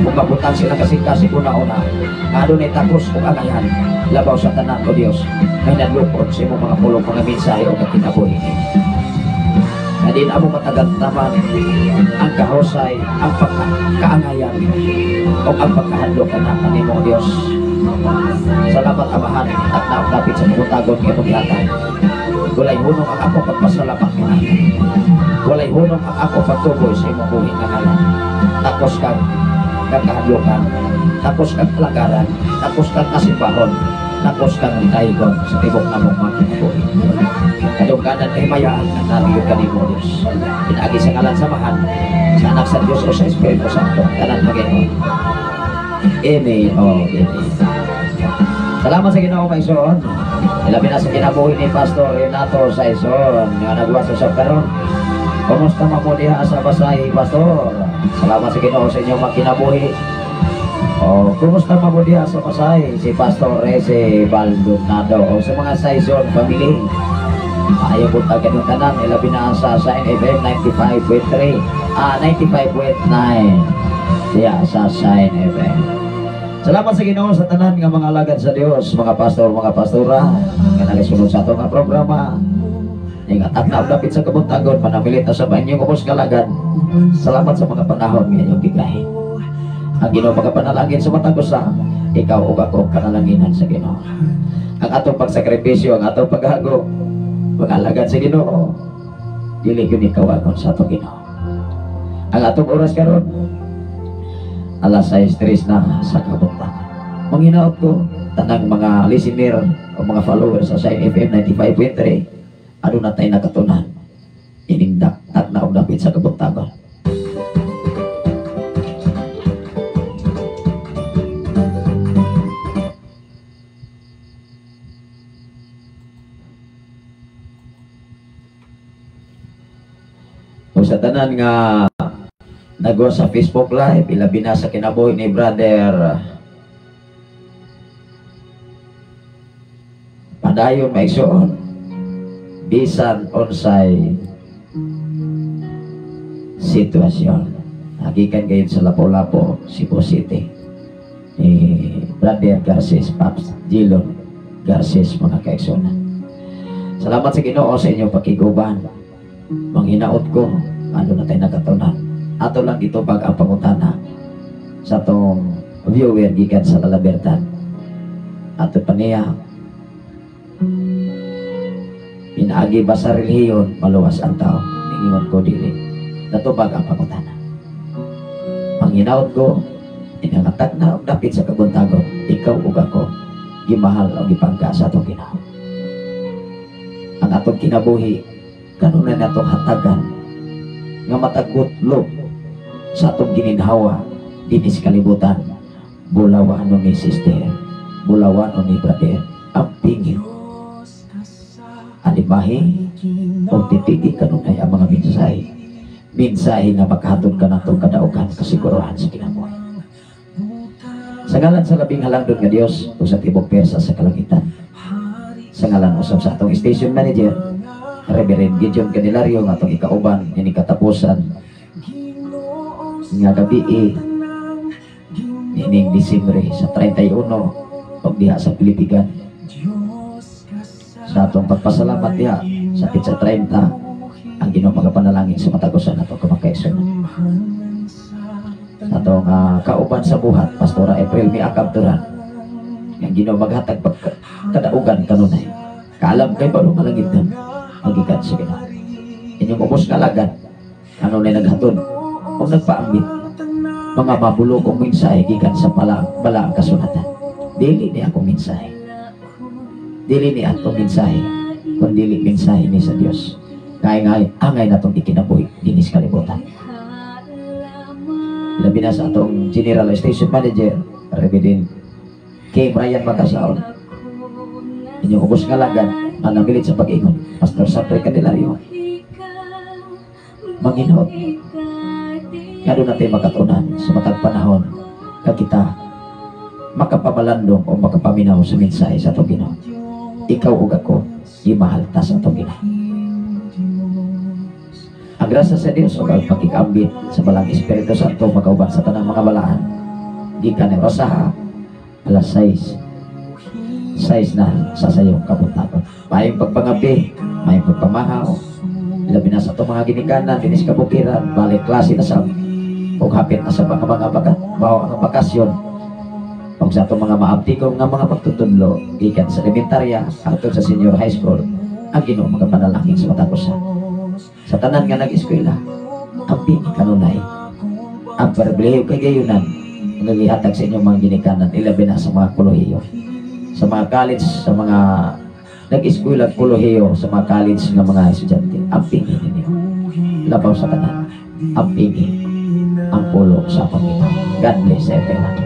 Kung mabutang sila kasing-kasing una-una, nga doon ay takos kung agayan, labaw sa tanan o Diyos, may nanlupot sa imong mga pulong mga mensahe o makinabuhi. Na din amo matagal naman ang kahusay, ang pagkaangayan o ang pagkahadlo ka na kanimo o Diyos. Salamat amahan, at naapdapit sa pagutagon ng imong ihatay. Walay hunong ang ako pagpasalamat ka na. Walay hunong ang ako pagtuboy sa imong buhay nga ngalan. Tapos kang kahadlokan, tapos kang kalagaran, tapos kang kasimpahon, tapos kang taygon sa tibok na mong magkinabuhi. Kadungkanan kay mayaan ang nariyod ka ni mo Diyos. Pinaagi sa ngalan samahan sa anak sa Diyos o sa Espiritu Santo. Kanan Panginoon. Amen o amen. Salamat sa Ginoo Maison. Ilabi na sa kinabuhi ni Pastor Renato Saison nga nagwaso sa karon. Kumusta mo diha sa Pasay, Pastor? Salamat sa Ginoo sa inyong makinabuhi. O, kumusta mo diha sa Pasay? Si Pastor Reze Baldonado o sa mga Saison family. Ayaw po tayo ng kanan. Ilabi na sa Sign FM 95.3 95.9 diya sa Sign FM. Salamat sa Ginoo sa tanan nga mga alagad sa Dios, mga pastor, mga pastora nga nagasunod sa atong programa. Ning atak dapit sa kabuntagon, manamilit na sa banyo kupos kalagad. Salamat sa mga panahon nga inyong gigahin. Ang Ginoo magapanalangin sa matag usa, ikaw ug ako kanalanginan sa Ginoo. Ang atong pagsakripisyo, ang atong paghago, pag-alagad sa Ginoo, dili yun ikawagon sa atong Ginoo. Ang atong oras karon, alas 6:03 na sa kabutang. Manghinaot ko tanang mga listener o mga followers sa Shine FM 95.3, ano na tayo nakatunan ining daktak na og dapit sa kabuntagon. O sa tanan nga nagwa sa Facebook Live, ilabi na sa kinabuhi ni Brother Padayon maigsoon, bisan unsay sitwasyon. Hagikan kayo sa Lapu-Lapu, Cebu City. Brother Garces, Paps Gilon Garces, mga kaigsoon. Salamat sa Ginoo sa inyong pakiguban. Manghinaot ko, ano na tayo nakatunan. Ato lang dito pag ang pangutana sa tong viewer gikan sa Lalabertan. Ato pa niya, pinaagi ba sa relihiyon, maluwas ang tao. Ningingon ko dili. Natubag ang pangutana. Manghinaot ko, inangatag na og dapit sa kabuntagon, ikaw ug ako, gimahal o gipangga sa atong Ginoo. Ang atong kinabuhi, kanunay na itong hatagan nga matagutlo sa atong gininhawa dinis kalibutan. Bulawan ni sister, bulawan ni brother, ang pingin alimahi o titigi kanunay ang mga minsahe nga makahatod ka na itong kadaugan kasiguruhan sa kinabuhi. Sa ngalan sa labing halangdon nga Dios o sa tibok persa sa kalangitan, sa ngalan usab sa atong station manager Reverend Gideon Candelario nga itong ikauban ini katapusan nga gabi ining Disyembre sa 31 o diha sa Pilipigan. Sa atong pagpasalamat diha sa pitsa 30 ang Ginoo magapanalangin sa matagusan nato kumakaigsoon. Sa atong kauban sa buhat Pastora April Miakab Turan, ang Ginoo maghatag pagkadaugan kanunay. Kaalam kay balo malangitdan magikan sa Ginoo. Inyong ubos nga lagad kanunay naghatod o nagpaambit mga mabulokong mensahe gikan sa balaang kasulatan. Dili ni akong mensahe, dili ni atong mensahe, kundi dili mensahe ni sa Dios. Angay natong ikinabuhi dinis kalibutan. Labi na sa atong General Station Manager Reverend K. Brian Makasaon, inyong ubos nga lagad manamilit sa pag-ingon Pastor Sapre Candelario, manghinaot kado na tayo makatunan sa matag panahon na kita makapamalandong o makapaminaw sa mensahe sa atong Ginoo. Ikaw ug ako imahal ta sa atong Ginoo. Ang grasya sa Dios o ang pagkikambit sa balang Espiritu Santo makauban sa tanang mga balaan gikan ni Rosaha alas 6 na sa sayong kabuntagon. Mayong pagpangapi, mayong pagpamahaw, labi na sa itong mga ginikanan dinis kabukiran, balik klase na sa o hapit na sa mga bakasyon o sa itong mga maabtikong nga mga pagtutudlo gikan sa elementarya atong sa senior high school, ang Ginoo magapanalangin sa matagusan. Sa tanan nga nag-eskwela, ang kanunay ang pribilehiyo kay gayunan ang nagihatag sa inyong mga ginikanan, ilabi na sa mga kolehiyo, sa mga college, sa mga nag-eskwela kolehiyo, sa mga college nga mga estudyante. Ang pingin ninyo labaw sa tanan, ang pingin ang pulo sa Panginoon. God bless everyone.